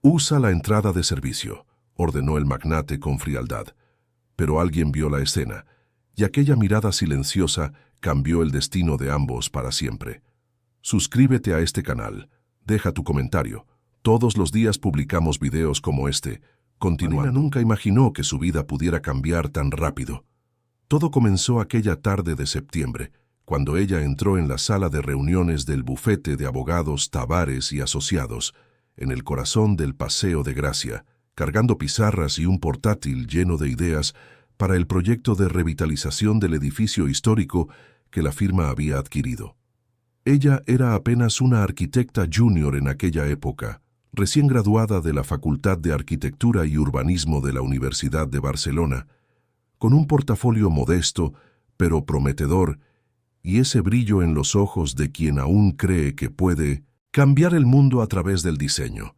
Usa la entrada de servicio, ordenó el magnate con frialdad. Pero alguien vio la escena, y aquella mirada silenciosa cambió el destino de ambos para siempre. Suscríbete a este canal, deja tu comentario. Todos los días publicamos videos como este. Continuando. Marina nunca imaginó que su vida pudiera cambiar tan rápido. Todo comenzó aquella tarde de septiembre, cuando ella entró en la sala de reuniones del bufete de abogados Tavares y Asociados, en el corazón del Paseo de Gracia, cargando pizarras y un portátil lleno de ideas para el proyecto de revitalización del edificio histórico que la firma había adquirido. Ella era apenas una arquitecta junior en aquella época, recién graduada de la Facultad de Arquitectura y Urbanismo de la Universidad de Barcelona, con un portafolio modesto, pero prometedor, y ese brillo en los ojos de quien aún cree que puede cambiar el mundo a través del diseño.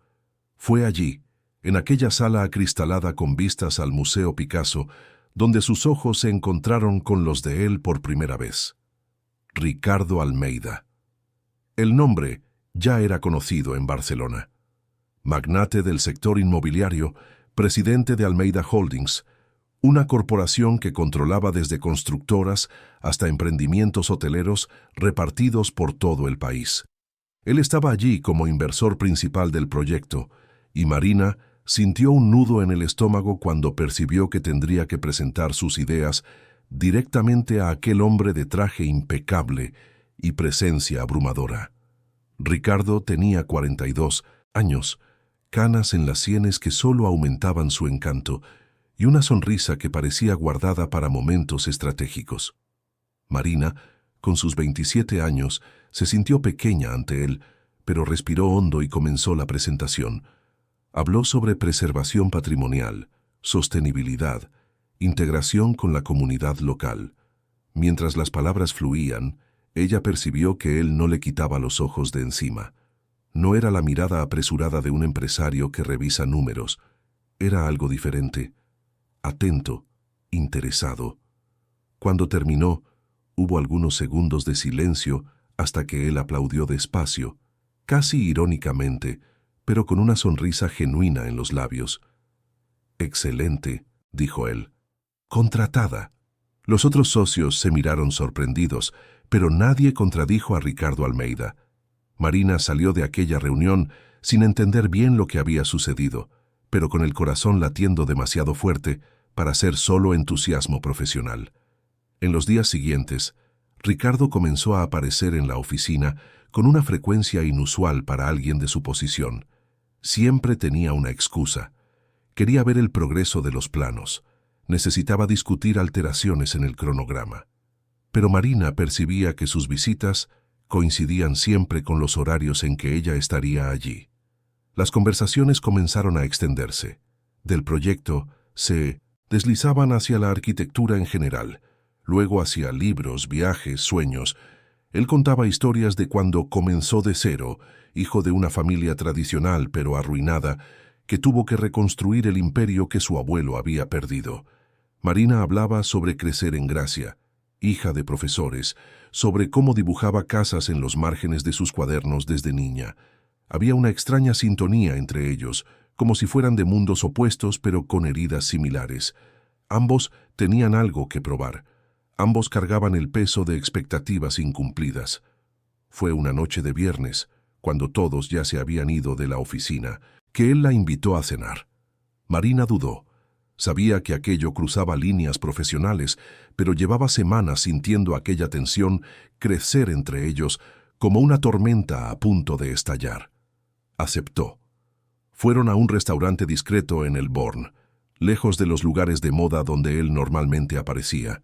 Fue allí, en aquella sala acristalada con vistas al Museo Picasso, donde sus ojos se encontraron con los de él por primera vez. Ricardo Almeida. El nombre ya era conocido en Barcelona. Magnate del sector inmobiliario, presidente de Almeida Holdings, una corporación que controlaba desde constructoras hasta emprendimientos hoteleros repartidos por todo el país. Él estaba allí como inversor principal del proyecto, y Marina sintió un nudo en el estómago cuando percibió que tendría que presentar sus ideas directamente a aquel hombre de traje impecable y presencia abrumadora. Ricardo tenía 42 años, canas en las sienes que solo aumentaban su encanto y una sonrisa que parecía guardada para momentos estratégicos. Marina, con sus 27 años, se sintió pequeña ante él, pero respiró hondo y comenzó la presentación. Habló sobre preservación patrimonial, sostenibilidad, integración con la comunidad local. Mientras las palabras fluían, ella percibió que él no le quitaba los ojos de encima. No era la mirada apresurada de un empresario que revisa números. Era algo diferente. Atento, interesado. Cuando terminó, hubo algunos segundos de silencio hasta que él aplaudió despacio, casi irónicamente, pero con una sonrisa genuina en los labios. «Excelente», dijo él. «Contratada». Los otros socios se miraron sorprendidos, pero nadie contradijo a Ricardo Almeida. Marina salió de aquella reunión sin entender bien lo que había sucedido, pero con el corazón latiendo demasiado fuerte para ser solo entusiasmo profesional. En los días siguientes, Ricardo comenzó a aparecer en la oficina con una frecuencia inusual para alguien de su posición. Siempre tenía una excusa. Quería ver el progreso de los planos. Necesitaba discutir alteraciones en el cronograma. Pero Marina percibía que sus visitas coincidían siempre con los horarios en que ella estaría allí. Las conversaciones comenzaron a extenderse. Del proyecto se deslizaban hacia la arquitectura en general, luego hacia libros, viajes, sueños. Él contaba historias de cuando comenzó de cero, hijo de una familia tradicional pero arruinada, que tuvo que reconstruir el imperio que su abuelo había perdido. Marina hablaba sobre crecer en Gracia, hija de profesores, sobre cómo dibujaba casas en los márgenes de sus cuadernos desde niña. Había una extraña sintonía entre ellos, como si fueran de mundos opuestos pero con heridas similares. Ambos tenían algo que probar. Ambos cargaban el peso de expectativas incumplidas. Fue una noche de viernes, cuando todos ya se habían ido de la oficina, que él la invitó a cenar. Marina dudó. Sabía que aquello cruzaba líneas profesionales, pero llevaba semanas sintiendo aquella tensión crecer entre ellos como una tormenta a punto de estallar. Aceptó. Fueron a un restaurante discreto en el Born, lejos de los lugares de moda donde él normalmente aparecía.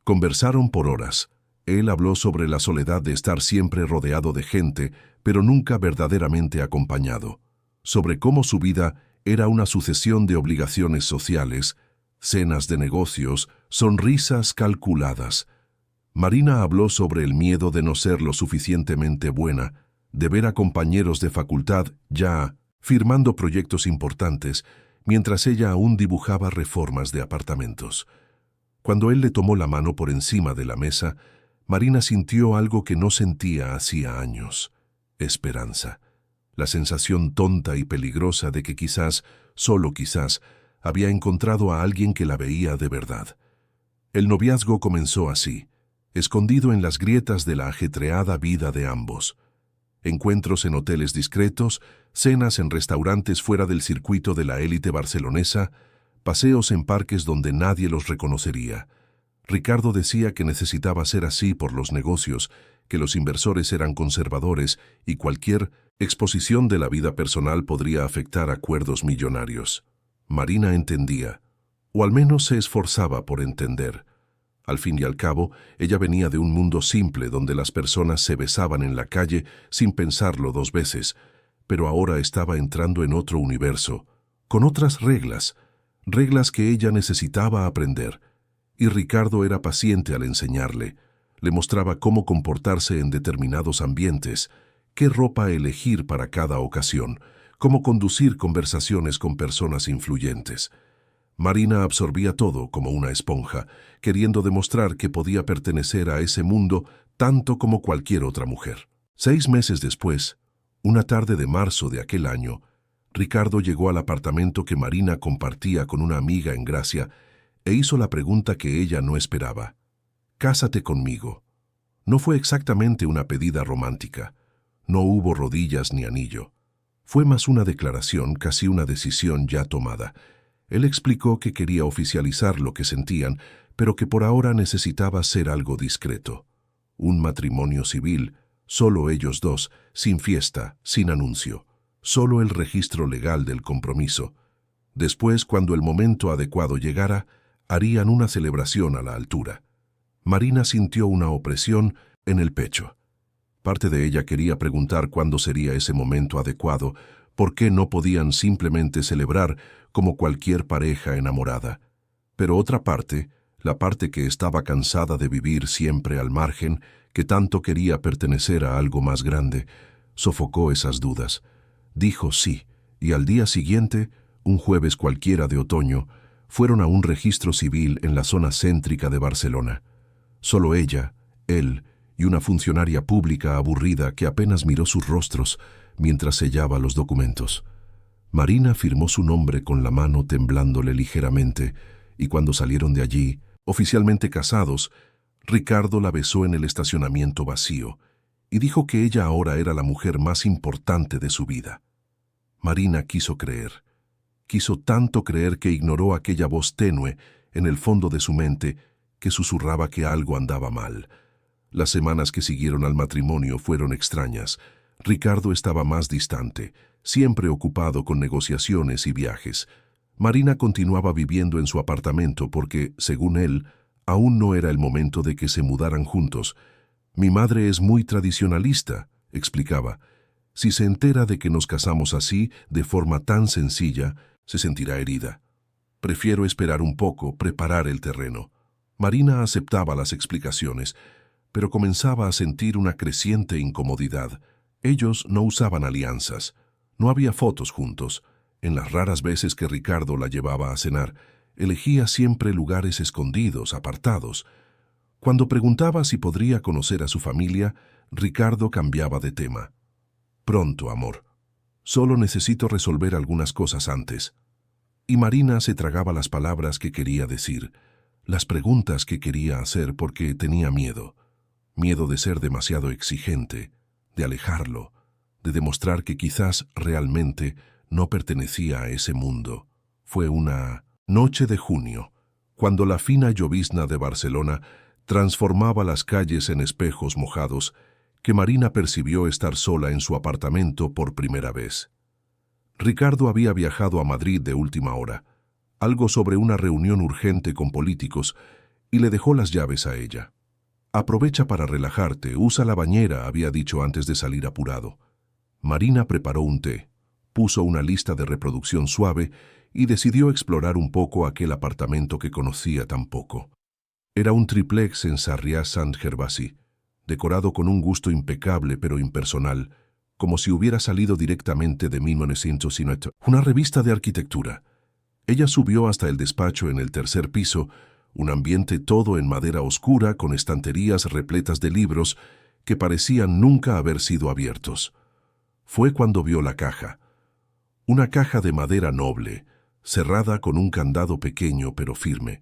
Conversaron por horas. Él habló sobre la soledad de estar siempre rodeado de gente, pero nunca verdaderamente acompañado. Sobre cómo su vida era una sucesión de obligaciones sociales, cenas de negocios, sonrisas calculadas. Marina habló sobre el miedo de no ser lo suficientemente buena, de ver a compañeros de facultad ya firmando proyectos importantes, mientras ella aún dibujaba reformas de apartamentos. Cuando él le tomó la mano por encima de la mesa, Marina sintió algo que no sentía hacía años: esperanza. la sensación tonta y peligrosa de que quizás, solo quizás, había encontrado a alguien que la veía de verdad. El noviazgo comenzó así, escondido en las grietas de la ajetreada vida de ambos. Encuentros en hoteles discretos, cenas en restaurantes fuera del circuito de la élite barcelonesa, paseos en parques donde nadie los reconocería. Ricardo decía que necesitaba ser así por los negocios, que los inversores eran conservadores y cualquier exposición de la vida personal podría afectar acuerdos millonarios. Marina entendía, o al menos se esforzaba por entender. Al fin y al cabo, ella venía de un mundo simple donde las personas se besaban en la calle sin pensarlo dos veces, pero ahora estaba entrando en otro universo, con otras reglas, reglas que ella necesitaba aprender. Y Ricardo era paciente al enseñarle. Le mostraba cómo comportarse en determinados ambientes, qué ropa elegir para cada ocasión, cómo conducir conversaciones con personas influyentes. Marina absorbía todo como una esponja, queriendo demostrar que podía pertenecer a ese mundo tanto como cualquier otra mujer. 6 meses después, una tarde de marzo de aquel año, Ricardo llegó al apartamento que Marina compartía con una amiga en Gracia e hizo la pregunta que ella no esperaba. «Cásate conmigo». No fue exactamente una pedida romántica. No hubo rodillas ni anillo. Fue más una declaración, casi una decisión ya tomada. Él explicó que quería oficializar lo que sentían, pero que por ahora necesitaba ser algo discreto. Un matrimonio civil, solo ellos dos, sin fiesta, sin anuncio. Solo el registro legal del compromiso. Después, cuando el momento adecuado llegara, harían una celebración a la altura. Marina sintió una opresión en el pecho. Parte de ella quería preguntar cuándo sería ese momento adecuado, por qué no podían simplemente celebrar como cualquier pareja enamorada. Pero otra parte, la parte que estaba cansada de vivir siempre al margen, que tanto quería pertenecer a algo más grande, sofocó esas dudas. Dijo sí, y al día siguiente, un jueves cualquiera de otoño, fueron a un registro civil en la zona céntrica de Barcelona. Solo ella, él y una funcionaria pública aburrida que apenas miró sus rostros mientras sellaba los documentos. Marina firmó su nombre con la mano temblándole ligeramente, y cuando salieron de allí, oficialmente casados, Ricardo la besó en el estacionamiento vacío y dijo que ella ahora era la mujer más importante de su vida. Marina quiso creer. Quiso tanto creer que ignoró aquella voz tenue en el fondo de su mente que susurraba que algo andaba mal. Las semanas que siguieron al matrimonio fueron extrañas. Ricardo estaba más distante, siempre ocupado con negociaciones y viajes. Marina continuaba viviendo en su apartamento porque, según él, aún no era el momento de que se mudaran juntos. «Mi madre es muy tradicionalista», explicaba. «Si se entera de que nos casamos así, de forma tan sencilla, se sentirá herida. Prefiero esperar un poco, preparar el terreno». Marina aceptaba las explicaciones, pero comenzaba a sentir una creciente incomodidad. Ellos no usaban alianzas. No había fotos juntos. En las raras veces que Ricardo la llevaba a cenar, elegía siempre lugares escondidos, apartados. Cuando preguntaba si podría conocer a su familia, Ricardo cambiaba de tema. «Pronto, amor. Solo necesito resolver algunas cosas antes». Y Marina se tragaba las palabras que quería decir, las preguntas que quería hacer porque tenía miedo. Miedo de ser demasiado exigente, de alejarlo, de demostrar que quizás realmente no pertenecía a ese mundo. Fue una noche de junio, cuando la fina llovizna de Barcelona transformaba las calles en espejos mojados, que Marina percibió estar sola en su apartamento por primera vez. Ricardo había viajado a Madrid de última hora, algo sobre una reunión urgente con políticos, y le dejó las llaves a ella. «Aprovecha para relajarte, usa la bañera», había dicho antes de salir apurado. Marina preparó un té, puso una lista de reproducción suave y decidió explorar un poco aquel apartamento que conocía tan poco. Era un triplex en Sarriá-Sant-Gervasi, decorado con un gusto impecable pero impersonal, como si hubiera salido directamente de 1908, una revista de arquitectura. Ella subió hasta el despacho en el tercer piso, un ambiente todo en madera oscura con estanterías repletas de libros que parecían nunca haber sido abiertos. fue cuando vio la caja. Una caja de madera noble, cerrada con un candado pequeño pero firme,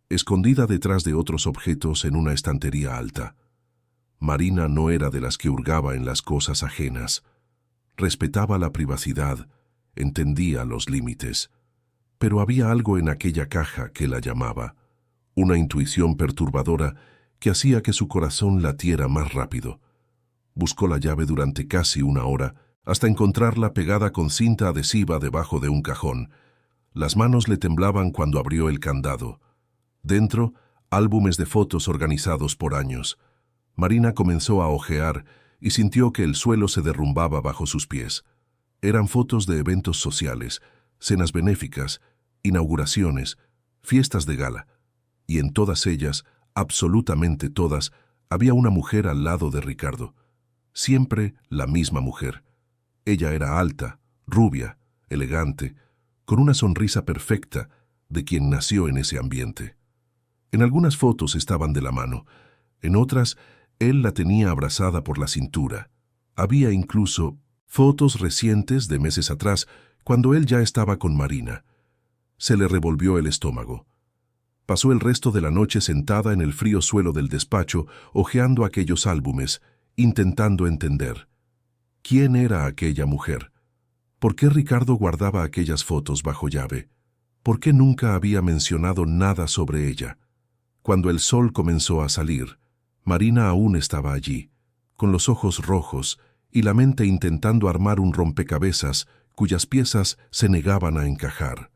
escondida detrás de otros objetos en una estantería alta. Marina no era de las que hurgaba en las cosas ajenas. Respetaba la privacidad, entendía los límites. Pero había algo en aquella caja que la llamaba, una intuición perturbadora que hacía que su corazón latiera más rápido. Buscó la llave durante casi una hora, hasta encontrarla pegada con cinta adhesiva debajo de un cajón. Las manos le temblaban cuando abrió el candado. Dentro, álbumes de fotos organizados por años. Marina comenzó a hojear y sintió que el suelo se derrumbaba bajo sus pies. Eran fotos de eventos sociales, cenas benéficas, inauguraciones, fiestas de gala. Y en todas ellas, absolutamente todas, había una mujer al lado de Ricardo. Siempre la misma mujer. Ella era alta, rubia, elegante, con una sonrisa perfecta de quien nació en ese ambiente. En algunas fotos estaban de la mano, en otras él la tenía abrazada por la cintura. Había incluso fotos recientes de meses atrás, cuando él ya estaba con Marina. Se le revolvió el estómago. Pasó el resto de la noche sentada en el frío suelo del despacho, hojeando aquellos álbumes, intentando entender. ¿Quién era aquella mujer? ¿Por qué Ricardo guardaba aquellas fotos bajo llave? ¿Por qué nunca había mencionado nada sobre ella? Cuando el sol comenzó a salir, Marina aún estaba allí, con los ojos rojos y la mente intentando armar un rompecabezas cuyas piezas se negaban a encajar.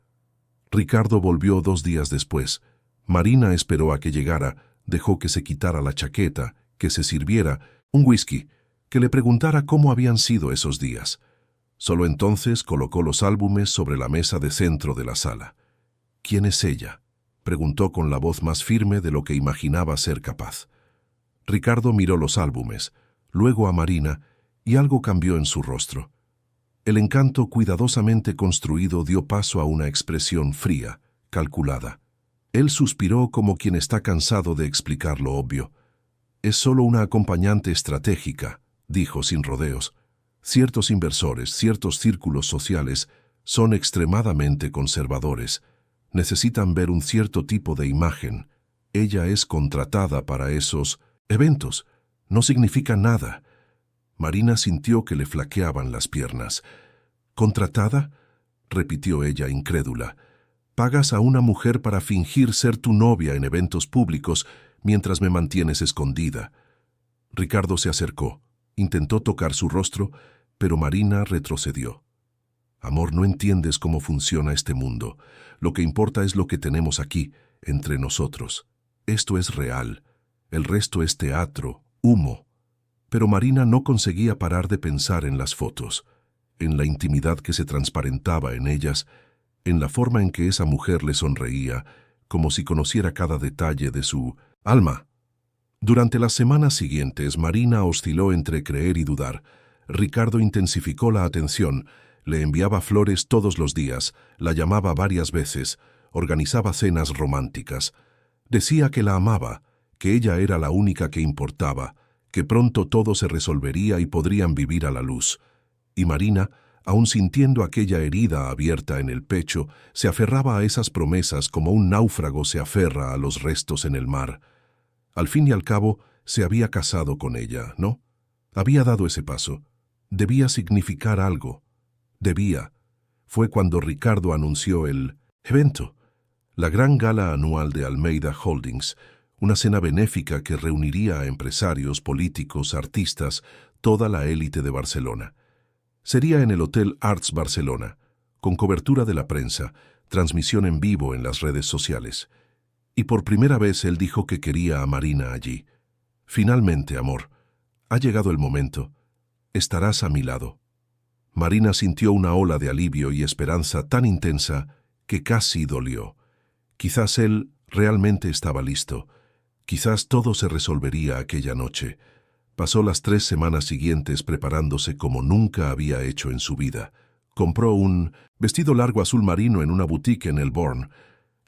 Ricardo volvió 2 días después. Marina esperó a que llegara, dejó que se quitara la chaqueta, que se sirviera un whisky, que le preguntara cómo habían sido esos días. Solo entonces colocó los álbumes sobre la mesa de centro de la sala. ¿Quién es ella?, preguntó con la voz más firme de lo que imaginaba ser capaz. Ricardo miró los álbumes, luego a Marina, y algo cambió en su rostro. El encanto cuidadosamente construido dio paso a una expresión fría, calculada. Él suspiró como quien está cansado de explicar lo obvio. «Es solo una acompañante estratégica», dijo sin rodeos. «Ciertos inversores, ciertos círculos sociales son extremadamente conservadores. Necesitan ver un cierto tipo de imagen. Ella es contratada para esos eventos. No significa nada». Marina sintió que le flaqueaban las piernas. «¿Contratada?», repitió ella incrédula. «Pagas a una mujer para fingir ser tu novia en eventos públicos mientras me mantienes escondida». Ricardo se acercó, intentó tocar su rostro, pero Marina retrocedió. «Amor, no entiendes cómo funciona este mundo. Lo que importa es lo que tenemos aquí, entre nosotros. Esto es real. El resto es teatro, humo». Pero Marina no conseguía parar de pensar en las fotos, en la intimidad que se transparentaba en ellas, en la forma en que esa mujer le sonreía, como si conociera cada detalle de su alma. Durante las semanas siguientes, Marina osciló entre creer y dudar. Ricardo intensificó la atención, le enviaba flores todos los días, la llamaba varias veces, organizaba cenas románticas. Decía que la amaba, que ella era la única que importaba, que pronto todo se resolvería y podrían vivir a la luz. Y Marina, aun sintiendo aquella herida abierta en el pecho, se aferraba a esas promesas como un náufrago se aferra a los restos en el mar. Al fin y al cabo, se había casado con ella, ¿no? Había dado ese paso. Debía significar algo. Debía. Fue cuando Ricardo anunció el evento, la gran gala anual de Almeida Holdings, una cena benéfica que reuniría a empresarios, políticos, artistas, toda la élite de Barcelona. Sería en el Hotel Arts Barcelona, con cobertura de la prensa, transmisión en vivo en las redes sociales. Y por primera vez él dijo que quería a Marina allí. «Finalmente, amor, ha llegado el momento. Estarás a mi lado». Marina sintió una ola de alivio y esperanza tan intensa que casi dolió. Quizás él realmente estaba listo. Quizás todo se resolvería aquella noche. Pasó las 3 semanas siguientes preparándose como nunca había hecho en su vida. Compró un vestido largo azul marino en una boutique en El Born,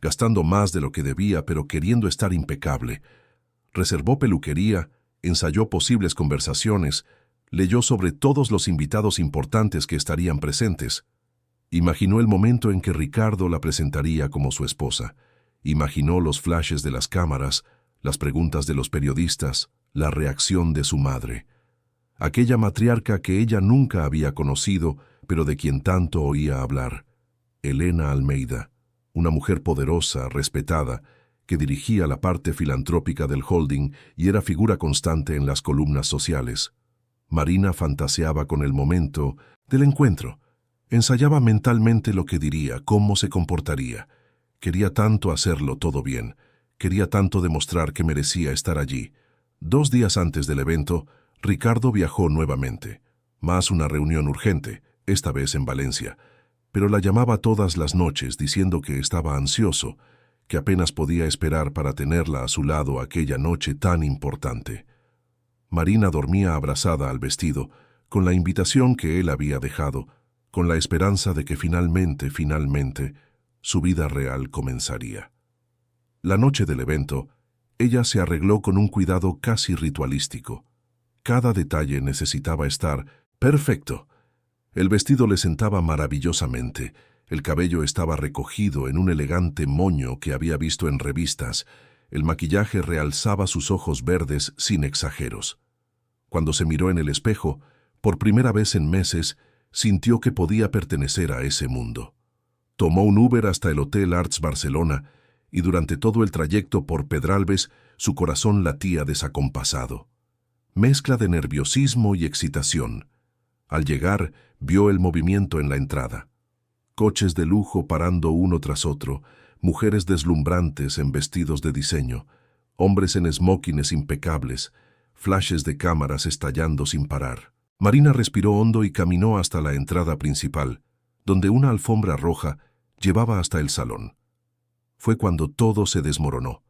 gastando más de lo que debía pero queriendo estar impecable. Reservó peluquería, ensayó posibles conversaciones, Leyó sobre todos los invitados importantes que estarían presentes. Imaginó el momento en que Ricardo la presentaría como su esposa. Imaginó los flashes de las cámaras, las preguntas de los periodistas, la reacción de su madre. Aquella matriarca que ella nunca había conocido, pero de quien tanto oía hablar. Elena Almeida, una mujer poderosa, respetada, que dirigía la parte filantrópica del holding y era figura constante en las columnas sociales. Marina fantaseaba con el momento del encuentro. Ensayaba mentalmente lo que diría, cómo se comportaría. Quería tanto hacerlo todo bien. Quería tanto demostrar que merecía estar allí. 2 días antes del evento, Ricardo viajó nuevamente. Más una reunión urgente, esta vez en Valencia. Pero la llamaba todas las noches diciendo que estaba ansioso, que apenas podía esperar para tenerla a su lado aquella noche tan importante. Marina dormía abrazada al vestido, con la invitación que él había dejado, con la esperanza de que finalmente, su vida real comenzaría. La noche del evento, ella se arregló con un cuidado casi ritualístico. Cada detalle necesitaba estar perfecto. El vestido le sentaba maravillosamente, el cabello estaba recogido en un elegante moño que había visto en revistas, el maquillaje realzaba sus ojos verdes sin exageros. Cuando se miró en el espejo, por primera vez en meses, sintió que podía pertenecer a ese mundo. Tomó un Uber hasta el Hotel Arts Barcelona y durante todo el trayecto por Pedralbes su corazón latía desacompasado. Mezcla de nerviosismo y excitación. Al llegar, vio el movimiento en la entrada. Coches de lujo parando uno tras otro, mujeres deslumbrantes en vestidos de diseño, hombres en smokines impecables, flashes de cámaras estallando sin parar. Marina respiró hondo y caminó hasta la entrada principal, donde una alfombra roja llevaba hasta el salón. Fue cuando todo se desmoronó.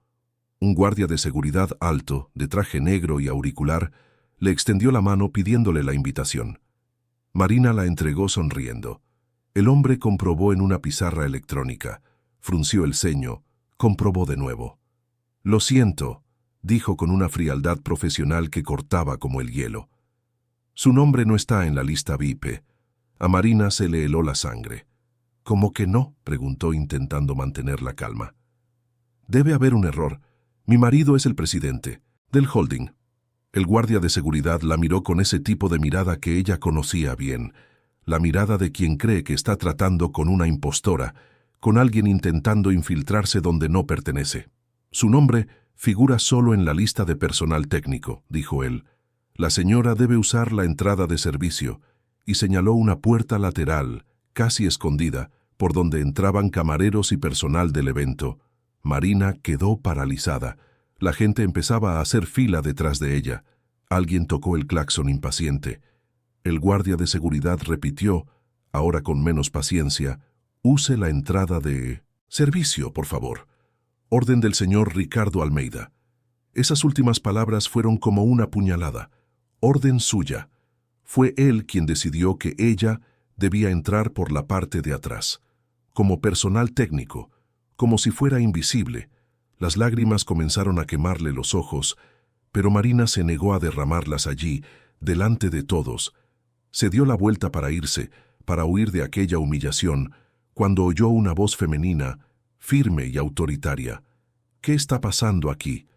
Un guardia de seguridad alto, de traje negro y auricular, le extendió la mano pidiéndole la invitación. Marina la entregó sonriendo. El hombre comprobó en una pizarra electrónica, frunció el ceño, comprobó de nuevo. «Lo siento», dijo con una frialdad profesional que cortaba como el hielo. Su nombre no está en la lista VIP. A Marina se le heló la sangre. «¿Cómo que no?», preguntó intentando mantener la calma. «Debe haber un error. Mi marido es el presidente del holding». El guardia de seguridad la miró con ese tipo de mirada que ella conocía bien, la mirada de quien cree que está tratando con una impostora, con alguien intentando infiltrarse donde no pertenece. «Su nombre figura solo en la lista de personal técnico», dijo él. «La señora debe usar la entrada de servicio», y señaló una puerta lateral, casi escondida, por donde entraban camareros y personal del evento. Marina quedó paralizada. La gente empezaba a hacer fila detrás de ella. Alguien tocó el claxon impaciente. El guardia de seguridad repitió, ahora con menos paciencia, «Use la entrada de servicio, por favor. Orden del señor Ricardo Almeida». Esas últimas palabras fueron como una puñalada. Orden suya. Fue él quien decidió que ella debía entrar por la parte de atrás, como personal técnico, como si fuera invisible. Las lágrimas comenzaron a quemarle los ojos, pero Marina se negó a derramarlas allí, delante de todos. Se dio la vuelta para irse, para huir de aquella humillación, cuando oyó una voz femenina, firme y autoritaria. «¿Qué está pasando aquí?».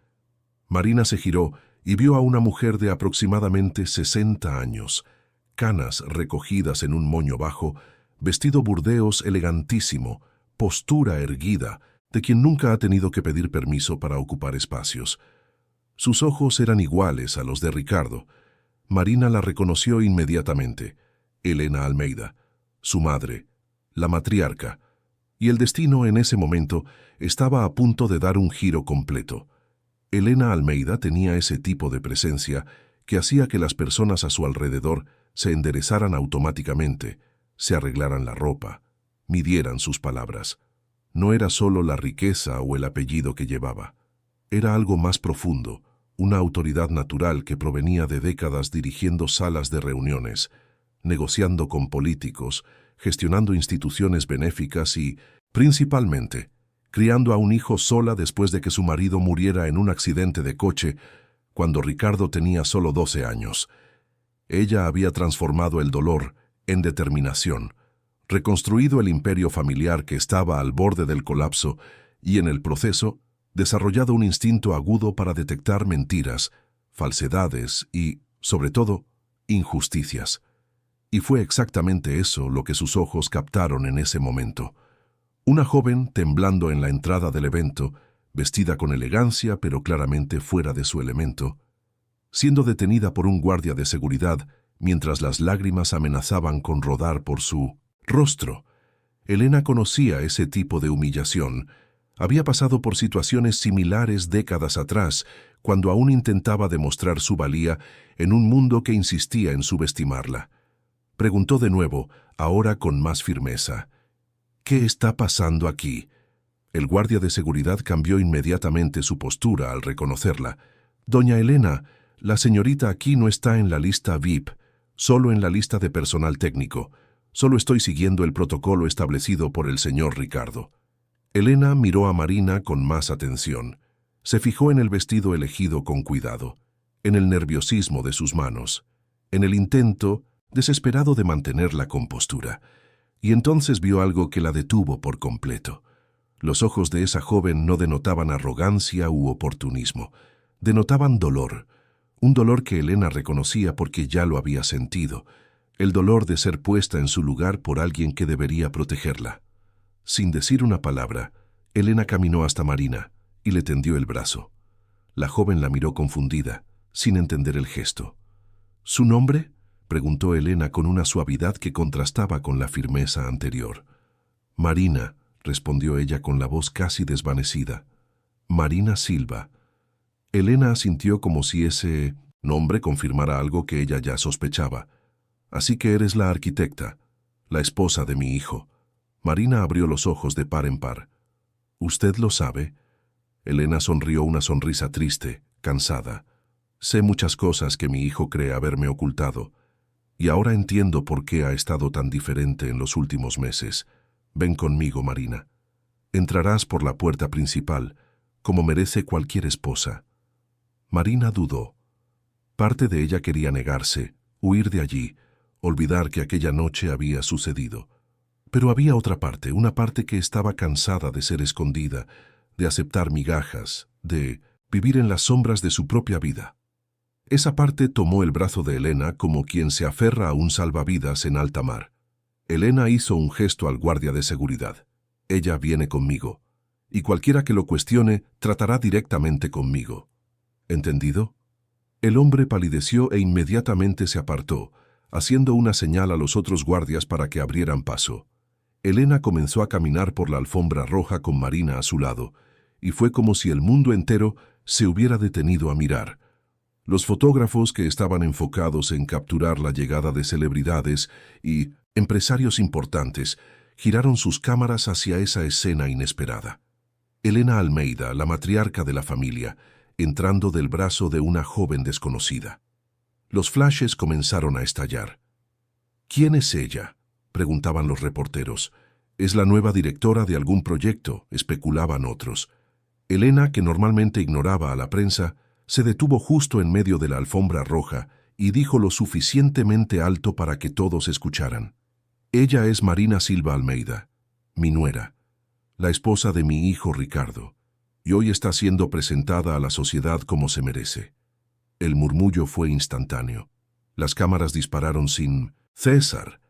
Marina se giró y vio a una mujer de aproximadamente 60 años, canas recogidas en un moño bajo, vestido burdeos elegantísimo, postura erguida, de quien nunca ha tenido que pedir permiso para ocupar espacios. Sus ojos eran iguales a los de Ricardo. Marina la reconoció inmediatamente. Elena Almeida, su madre, la matriarca. Y el destino en ese momento estaba a punto de dar un giro completo. Elena Almeida tenía ese tipo de presencia que hacía que las personas a su alrededor se enderezaran automáticamente, se arreglaran la ropa, midieran sus palabras. No era solo la riqueza o el apellido que llevaba. Era algo más profundo, una autoridad natural que provenía de décadas dirigiendo salas de reuniones, negociando con políticos, gestionando instituciones benéficas y, principalmente, criando a un hijo sola después de que su marido muriera en un accidente de coche cuando Ricardo tenía solo 12 años. Ella había transformado el dolor en determinación, reconstruido el imperio familiar que estaba al borde del colapso y, en el proceso, desarrollado un instinto agudo para detectar mentiras, falsedades y, sobre todo, injusticias. Y fue exactamente eso lo que sus ojos captaron en ese momento. Una joven temblando en la entrada del evento, vestida con elegancia pero claramente fuera de su elemento, siendo detenida por un guardia de seguridad mientras las lágrimas amenazaban con rodar por su rostro. Elena conocía ese tipo de humillación. Había pasado por situaciones similares décadas atrás, cuando aún intentaba demostrar su valía en un mundo que insistía en subestimarla. Preguntó de nuevo, ahora con más firmeza. ¿Qué está pasando aquí? El guardia de seguridad cambió inmediatamente su postura al reconocerla. Doña Elena, la señorita aquí no está en la lista VIP, solo en la lista de personal técnico. Solo estoy siguiendo el protocolo establecido por el señor Ricardo. Elena miró a Marina con más atención. Se fijó en el vestido elegido con cuidado, en el nerviosismo de sus manos, en el intento desesperado de mantener la compostura. Y entonces vio algo que la detuvo por completo. Los ojos de esa joven no denotaban arrogancia u oportunismo, denotaban dolor, un dolor que Elena reconocía porque ya lo había sentido, el dolor de ser puesta en su lugar por alguien que debería protegerla. Sin decir una palabra, Elena caminó hasta Marina y le tendió el brazo. La joven la miró confundida, sin entender el gesto. ¿Su nombre?, preguntó Elena con una suavidad que contrastaba con la firmeza anterior. Marina, respondió ella con la voz casi desvanecida. Marina Silva. Elena asintió como si ese nombre confirmara algo que ella ya sospechaba. Así que eres la arquitecta, la esposa de mi hijo. Marina abrió los ojos de par en par. ¿Usted lo sabe? Elena sonrió una sonrisa triste, cansada. Sé muchas cosas que mi hijo cree haberme ocultado. Y ahora entiendo por qué ha estado tan diferente en los últimos meses. Ven conmigo, Marina. Entrarás por la puerta principal, como merece cualquier esposa. Marina dudó. Parte de ella quería negarse, huir de allí, olvidar que aquella noche había sucedido. Pero había otra parte, una parte que estaba cansada de ser escondida, de aceptar migajas, de vivir en las sombras de su propia vida. Esa parte tomó el brazo de Elena como quien se aferra a un salvavidas en alta mar. Elena hizo un gesto al guardia de seguridad. Ella viene conmigo, y cualquiera que lo cuestione tratará directamente conmigo. ¿Entendido? El hombre palideció e inmediatamente se apartó, haciendo una señal a los otros guardias para que abrieran paso. Elena comenzó a caminar por la alfombra roja con Marina a su lado, y fue como si el mundo entero se hubiera detenido a mirar. Los fotógrafos que estaban enfocados en capturar la llegada de celebridades y empresarios importantes giraron sus cámaras hacia esa escena inesperada. Elena Almeida, la matriarca de la familia, entrando del brazo de una joven desconocida. Los flashes comenzaron a estallar. ¿Quién es ella?, preguntaban los reporteros. «Es la nueva directora de algún proyecto», especulaban otros. Elena, que normalmente ignoraba a la prensa, se detuvo justo en medio de la alfombra roja y dijo lo suficientemente alto para que todos escucharan. «Ella es Marina Silva Almeida, mi nuera, la esposa de mi hijo Ricardo, y hoy está siendo presentada a la sociedad como se merece». El murmullo fue instantáneo. Las cámaras dispararon sin cesar.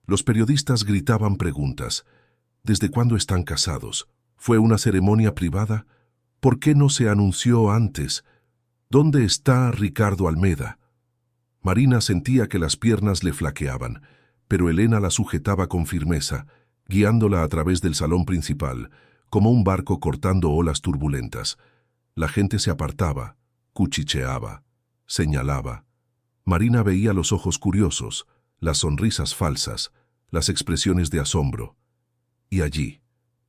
Los periodistas gritaban preguntas. ¿Desde cuándo están casados? ¿Fue una ceremonia privada? ¿Por qué no se anunció antes? ¿Dónde está Ricardo Almeida? Marina sentía que las piernas le flaqueaban, pero Elena la sujetaba con firmeza, guiándola a través del salón principal, como un barco cortando olas turbulentas. La gente se apartaba, cuchicheaba, señalaba. Marina veía los ojos curiosos, las sonrisas falsas, las expresiones de asombro. Y allí,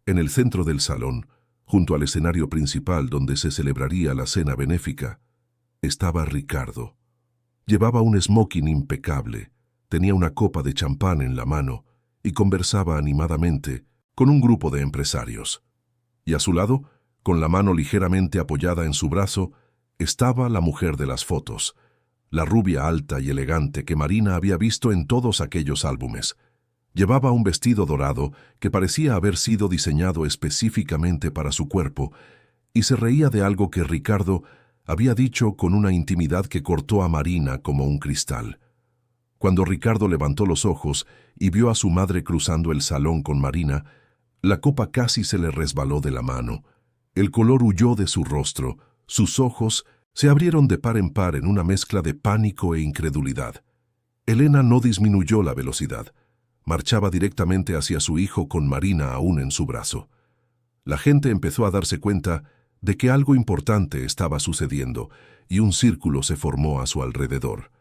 en el centro del salón, junto al escenario principal donde se celebraría la cena benéfica, estaba Ricardo. Llevaba un smoking impecable, tenía una copa de champán en la mano y conversaba animadamente con un grupo de empresarios. Y a su lado, con la mano ligeramente apoyada en su brazo, estaba la mujer de las fotos, la rubia alta y elegante que Marina había visto en todos aquellos álbumes. Llevaba un vestido dorado que parecía haber sido diseñado específicamente para su cuerpo y se reía de algo que Ricardo había dicho con una intimidad que cortó a Marina como un cristal. Cuando Ricardo levantó los ojos y vio a su madre cruzando el salón con Marina, la copa casi se le resbaló de la mano. El color huyó de su rostro, sus ojos se abrieron de par en par en una mezcla de pánico e incredulidad. Elena no disminuyó la velocidad. Marchaba directamente hacia su hijo con Marina aún en su brazo. La gente empezó a darse cuenta de que algo importante estaba sucediendo y un círculo se formó a su alrededor.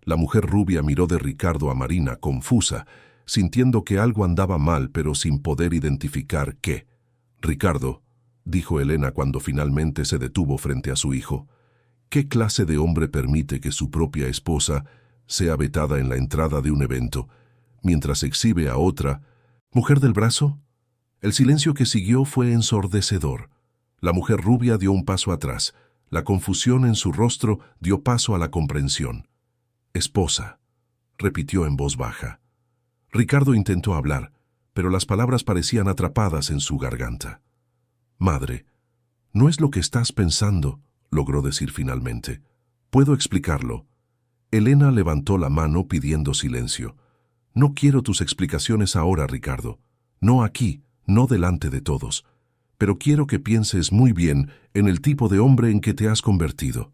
La mujer rubia miró de Ricardo a Marina, confusa, sintiendo que algo andaba mal pero sin poder identificar qué. «Ricardo», dijo Elena cuando finalmente se detuvo frente a su hijo, «¿qué clase de hombre permite que su propia esposa sea vetada en la entrada de un evento, mientras exhibe a otra, mujer del brazo?» El silencio que siguió fue ensordecedor. La mujer rubia dio un paso atrás. La confusión en su rostro dio paso a la comprensión. «Esposa», repitió en voz baja. Ricardo intentó hablar, pero las palabras parecían atrapadas en su garganta. «Madre, no es lo que estás pensando», logró decir finalmente. «Puedo explicarlo». Elena levantó la mano pidiendo silencio. «No quiero tus explicaciones ahora, Ricardo. No aquí, no delante de todos. Pero quiero que pienses muy bien en el tipo de hombre en que te has convertido».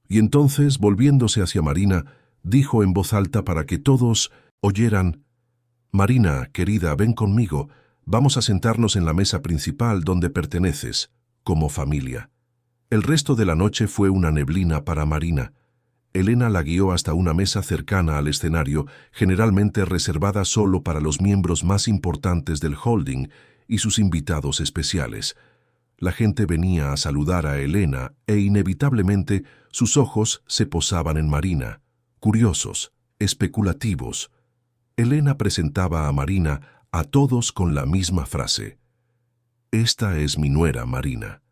Y entonces, volviéndose hacia Marina, dijo en voz alta para que todos oyeran: «Marina, querida, ven conmigo. Vamos a sentarnos en la mesa principal donde perteneces, como familia». El resto de la noche fue una neblina para Marina. Elena la guió hasta una mesa cercana al escenario, generalmente reservada solo para los miembros más importantes del holding y sus invitados especiales. La gente venía a saludar a Elena e inevitablemente sus ojos se posaban en Marina, curiosos, especulativos. Elena presentaba a Marina a todos con la misma frase: «Esta es mi nuera Marina,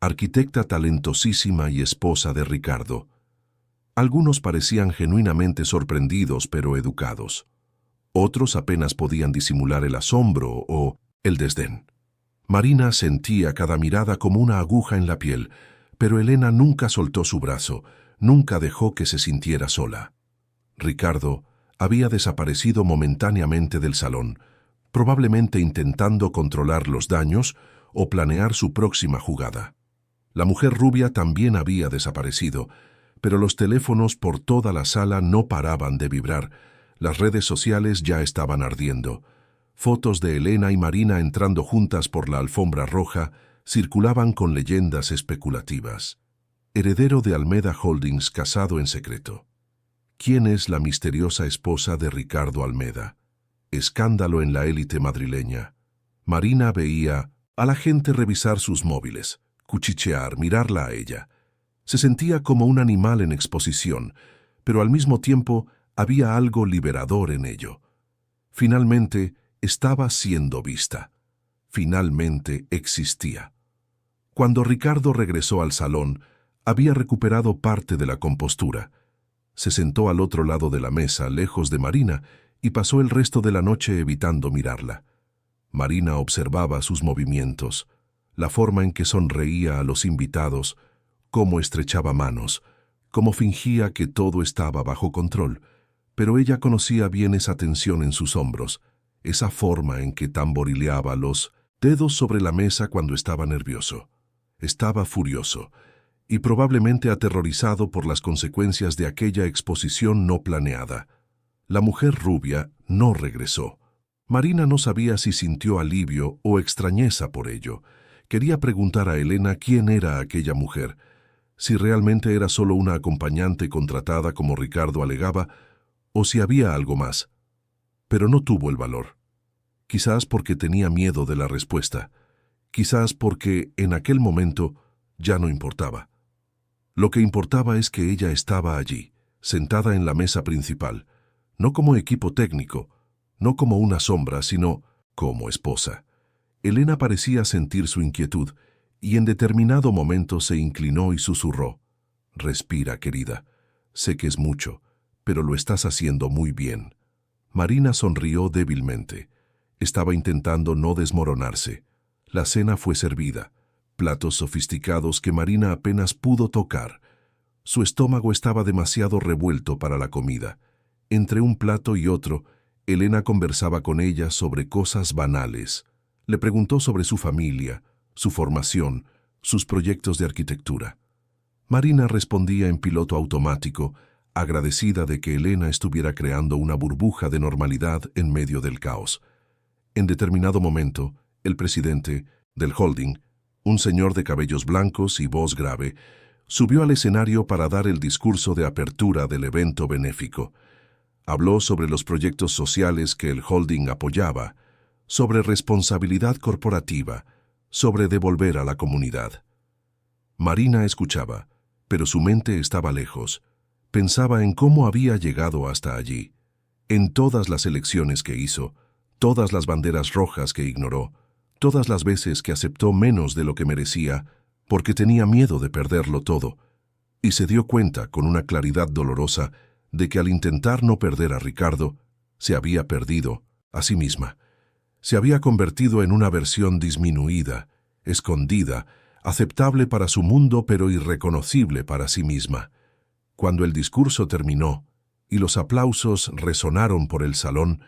arquitecta talentosísima y esposa de Ricardo». Algunos parecían genuinamente sorprendidos pero educados. Otros apenas podían disimular el asombro o el desdén. Marina sentía cada mirada como una aguja en la piel, pero Elena nunca soltó su brazo, nunca dejó que se sintiera sola. Ricardo había desaparecido momentáneamente del salón, probablemente intentando controlar los daños o planear su próxima jugada. La mujer rubia también había desaparecido, pero los teléfonos por toda la sala no paraban de vibrar. Las redes sociales ya estaban ardiendo. Fotos de Elena y Marina entrando juntas por la alfombra roja circulaban con leyendas especulativas. Heredero de Almeda Holdings casado en secreto. ¿Quién es la misteriosa esposa de Ricardo Almeda? Escándalo en la élite madrileña. Marina veía a la gente revisar sus móviles, cuchichear, mirarla a ella. Se sentía como un animal en exposición, pero al mismo tiempo había algo liberador en ello. Finalmente estaba siendo vista. Finalmente existía. Cuando Ricardo regresó al salón, había recuperado parte de la compostura. Se sentó al otro lado de la mesa, lejos de Marina, y pasó el resto de la noche evitando mirarla. Marina observaba sus movimientos, la forma en que sonreía a los invitados, cómo estrechaba manos, cómo fingía que todo estaba bajo control, pero ella conocía bien esa tensión en sus hombros, esa forma en que tamborileaba los dedos sobre la mesa cuando estaba nervioso. Estaba furioso y probablemente aterrorizado por las consecuencias de aquella exposición no planeada. La mujer rubia no regresó. Marina no sabía si sintió alivio o extrañeza por ello. Quería preguntar a Elena quién era aquella mujer, si realmente era solo una acompañante contratada como Ricardo alegaba, o si había algo más. Pero no tuvo el valor. Quizás porque tenía miedo de la respuesta. Quizás porque, en aquel momento, ya no importaba. Lo que importaba es que ella estaba allí, sentada en la mesa principal, no como equipo técnico, no como una sombra, sino como esposa. Elena parecía sentir su inquietud, y en determinado momento se inclinó y susurró: «Respira, querida. Sé que es mucho, pero lo estás haciendo muy bien. Marina sonrió débilmente. Estaba intentando no desmoronarse. La cena fue servida. Platos sofisticados que Marina apenas pudo tocar. Su estómago estaba demasiado revuelto para la comida. Entre un plato y otro, Elena conversaba con ella sobre cosas banales. Le preguntó sobre su familia, su formación, sus proyectos de arquitectura. Marina respondía en piloto automático, agradecida de que Elena estuviera creando una burbuja de normalidad en medio del caos. En determinado momento, el presidente del holding, un señor de cabellos blancos y voz grave, subió al escenario para dar el discurso de apertura del evento benéfico. Habló sobre los proyectos sociales que el holding apoyaba, sobre responsabilidad corporativa, sobre devolver a la comunidad. Marina escuchaba, pero su mente estaba lejos. Pensaba en cómo había llegado hasta allí, en todas las elecciones que hizo, todas las banderas rojas que ignoró, todas las veces que aceptó menos de lo que merecía porque tenía miedo de perderlo todo, y se dio cuenta con una claridad dolorosa de que al intentar no perder a Ricardo, se había perdido a sí misma. Se había convertido en una versión disminuida, escondida, aceptable para su mundo pero irreconocible para sí misma. Cuando el discurso terminó y los aplausos resonaron por el salón,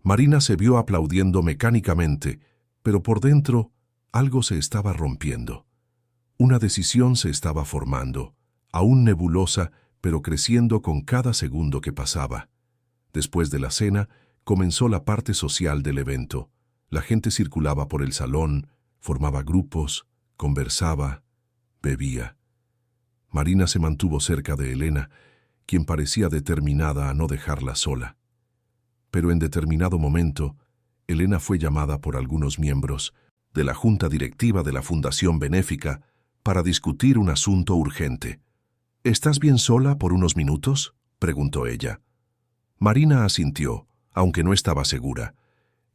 Marina se vio aplaudiendo mecánicamente, pero por dentro algo se estaba rompiendo. Una decisión se estaba formando, aún nebulosa, pero creciendo con cada segundo que pasaba. Después de la cena, comenzó la parte social del evento. La gente circulaba por el salón, formaba grupos, conversaba, bebía. Marina se mantuvo cerca de Elena, quien parecía determinada a no dejarla sola. Pero en determinado momento, Elena fue llamada por algunos miembros de la junta directiva de la Fundación Benéfica para discutir un asunto urgente. «¿Estás bien sola por unos minutos?», preguntó ella. Marina asintió, aunque no estaba segura.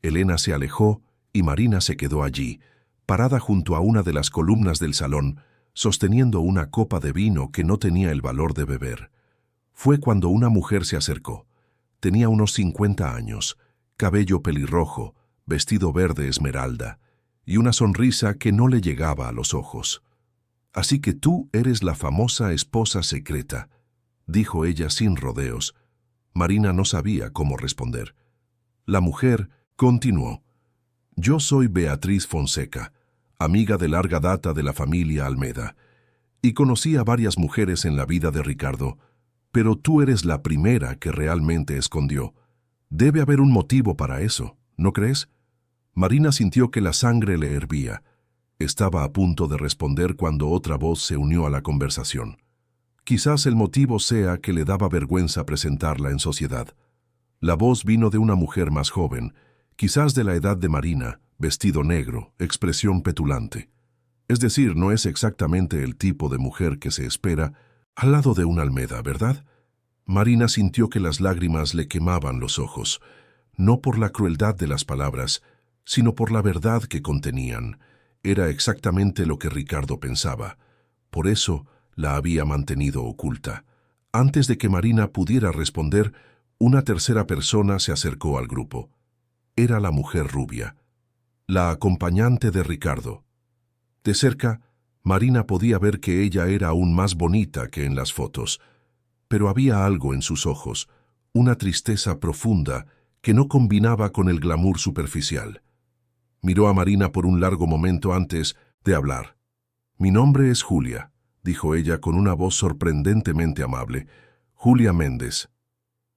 Elena se alejó y Marina se quedó allí, parada junto a una de las columnas del salón, sosteniendo una copa de vino que no tenía el valor de beber. Fue cuando una mujer se acercó. Tenía unos 50 años, cabello pelirrojo, vestido verde esmeralda, y una sonrisa que no le llegaba a los ojos. «Así que tú eres la famosa esposa secreta», dijo ella sin rodeos. Marina no sabía cómo responder. La mujer continuó. «Yo soy Beatriz Fonseca, amiga de larga data de la familia Almeda, y conocí a varias mujeres en la vida de Ricardo, pero tú eres la primera que realmente escondió. Debe haber un motivo para eso, ¿no crees?». Marina sintió que la sangre le hervía. Estaba a punto de responder cuando otra voz se unió a la conversación. Quizás el motivo sea que le daba vergüenza presentarla en sociedad. La voz vino de una mujer más joven, quizás de la edad de Marina, vestido negro, expresión petulante. Es decir, no es exactamente el tipo de mujer que se espera al lado de una Almeda, ¿verdad? Marina sintió que las lágrimas le quemaban los ojos, no por la crueldad de las palabras, sino por la verdad que contenían. Era exactamente lo que Ricardo pensaba. Por eso la había mantenido oculta. Antes de que Marina pudiera responder, una tercera persona se acercó al grupo. Era la mujer rubia, la acompañante de Ricardo. De cerca, Marina podía ver que ella era aún más bonita que en las fotos, pero había algo en sus ojos, una tristeza profunda que no combinaba con el glamour superficial. Miró a Marina por un largo momento antes de hablar. «Mi nombre es Julia», dijo ella con una voz sorprendentemente amable. «Julia Méndez.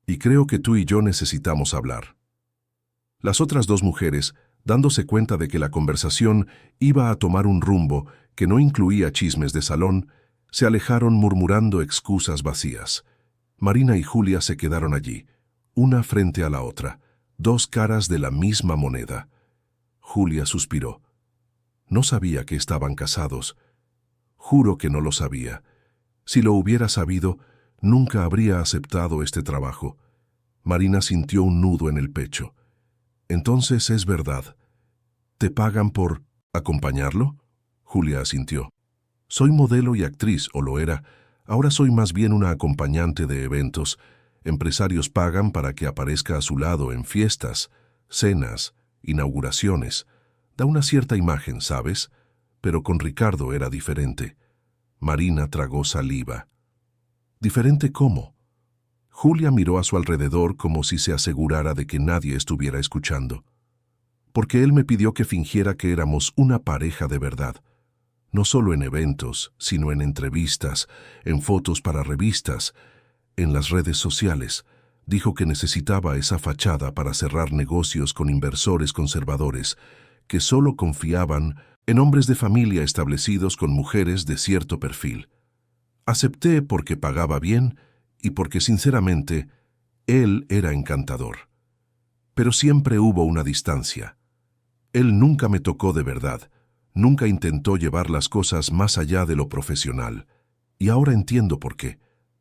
Y creo que tú y yo necesitamos hablar». Las otras dos mujeres, dándose cuenta de que la conversación iba a tomar un rumbo que no incluía chismes de salón, se alejaron murmurando excusas vacías. Marina y Julia se quedaron allí, una frente a la otra, dos caras de la misma moneda. Julia suspiró. No sabía que estaban casados. Juro que no lo sabía. Si lo hubiera sabido, nunca habría aceptado este trabajo. Marina sintió un nudo en el pecho. «Entonces es verdad. ¿Te pagan por acompañarlo?». Julia asintió. «Soy modelo y actriz, o lo era, Ahora soy más bien una acompañante de eventos. Empresarios pagan para que aparezca a su lado en fiestas, cenas, inauguraciones. Da una cierta imagen, ¿sabes? Pero con Ricardo era diferente. Marina tragó saliva. ¿Diferente cómo? Julia miró a su alrededor como si se asegurara de que nadie estuviera escuchando. Porque él me pidió que fingiera que éramos una pareja de verdad. No solo en eventos, sino en entrevistas, en fotos para revistas, en las redes sociales. Dijo que necesitaba esa fachada para cerrar negocios con inversores conservadores, que solo confiaban en hombres de familia establecidos con mujeres de cierto perfil. Acepté porque pagaba bien y porque, sinceramente, él era encantador. Pero siempre hubo una distancia. Él nunca me tocó de verdad, nunca intentó llevar las cosas más allá de lo profesional. Y ahora entiendo por qué.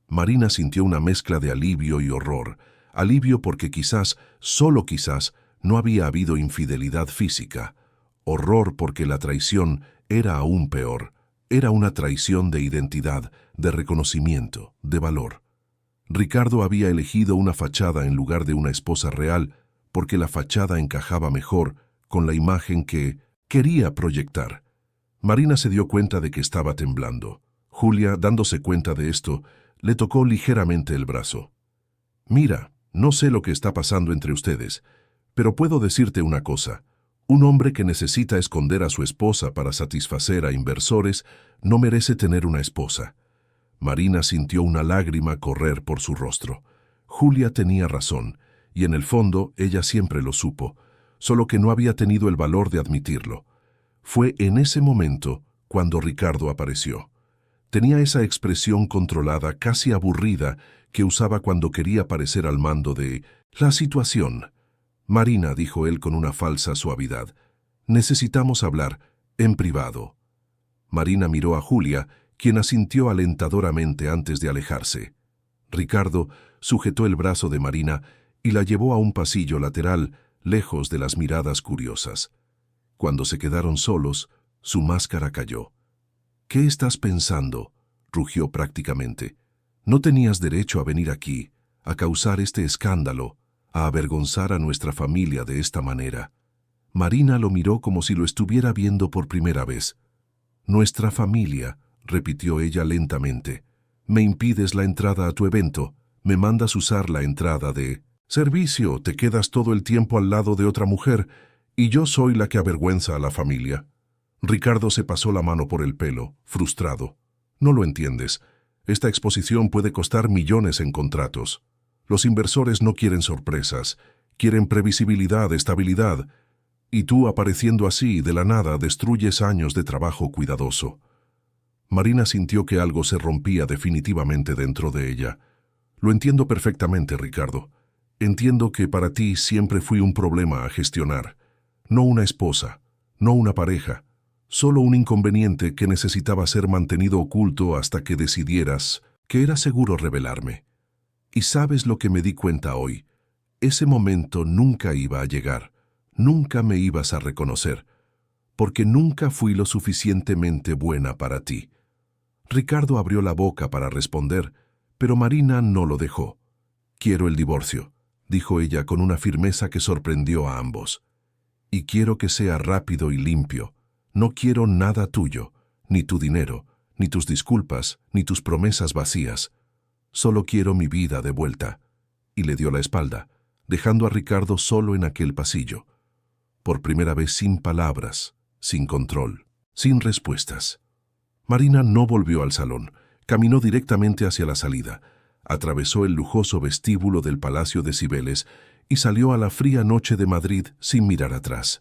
Marina sintió una mezcla de alivio y horror. Alivio porque quizás, solo quizás, no había habido infidelidad física. Horror porque la traición era aún peor. Era una traición de identidad, de reconocimiento, de valor. Ricardo había elegido una fachada en lugar de una esposa real porque la fachada encajaba mejor con la imagen que quería proyectar. Marina se dio cuenta de que estaba temblando. Julia, dándose cuenta de esto, le tocó ligeramente el brazo. «Mira, no sé lo que está pasando entre ustedes, pero puedo decirte una cosa. Un hombre que necesita esconder a su esposa para satisfacer a inversores no merece tener una esposa». Marina sintió una lágrima correr por su rostro. Julia tenía razón, y en el fondo ella siempre lo supo, solo que no había tenido el valor de admitirlo. Fue en ese momento cuando Ricardo apareció. Tenía esa expresión controlada, casi aburrida, que usaba cuando quería parecer al mando de la situación. «Marina», dijo él con una falsa suavidad, «necesitamos hablar en privado». Marina miró a Julia, quien asintió alentadoramente antes de alejarse. Ricardo sujetó el brazo de Marina y la llevó a un pasillo lateral, lejos de las miradas curiosas. Cuando se quedaron solos, su máscara cayó. «¿Qué estás pensando?», rugió prácticamente. «No tenías derecho a venir aquí, a causar este escándalo, a avergonzar a nuestra familia de esta manera». Marina lo miró como si lo estuviera viendo por primera vez. «Nuestra familia», repitió ella lentamente. «Me impides la entrada a tu evento, me mandas usar la entrada de servicio, te quedas todo el tiempo al lado de otra mujer, y yo soy la que avergüenza a la familia». Ricardo se pasó la mano por el pelo, frustrado. «No lo entiendes. Esta exposición puede costar millones en contratos. Los inversores no quieren sorpresas, quieren previsibilidad, estabilidad. Y tú, apareciendo así, de la nada, destruyes años de trabajo cuidadoso». Marina sintió que algo se rompía definitivamente dentro de ella. «Lo entiendo perfectamente, Ricardo. Entiendo que para ti siempre fui un problema a gestionar. No una esposa, no una pareja, solo un inconveniente que necesitaba ser mantenido oculto hasta que decidieras que era seguro revelarme. Y sabes lo que me di cuenta hoy. Ese momento nunca iba a llegar, nunca me ibas a reconocer, porque nunca fui lo suficientemente buena para ti». Ricardo abrió la boca para responder, pero Marina no lo dejó. «Quiero el divorcio», dijo ella con una firmeza que sorprendió a ambos. «Y quiero que sea rápido y limpio. No quiero nada tuyo, ni tu dinero, ni tus disculpas, ni tus promesas vacías. Solo quiero mi vida de vuelta». Y le dio la espalda, dejando a Ricardo solo en aquel pasillo. Por primera vez sin palabras, sin control, sin respuestas. Marina no volvió al salón, caminó directamente hacia la salida, atravesó el lujoso vestíbulo del Palacio de Cibeles y salió a la fría noche de Madrid sin mirar atrás.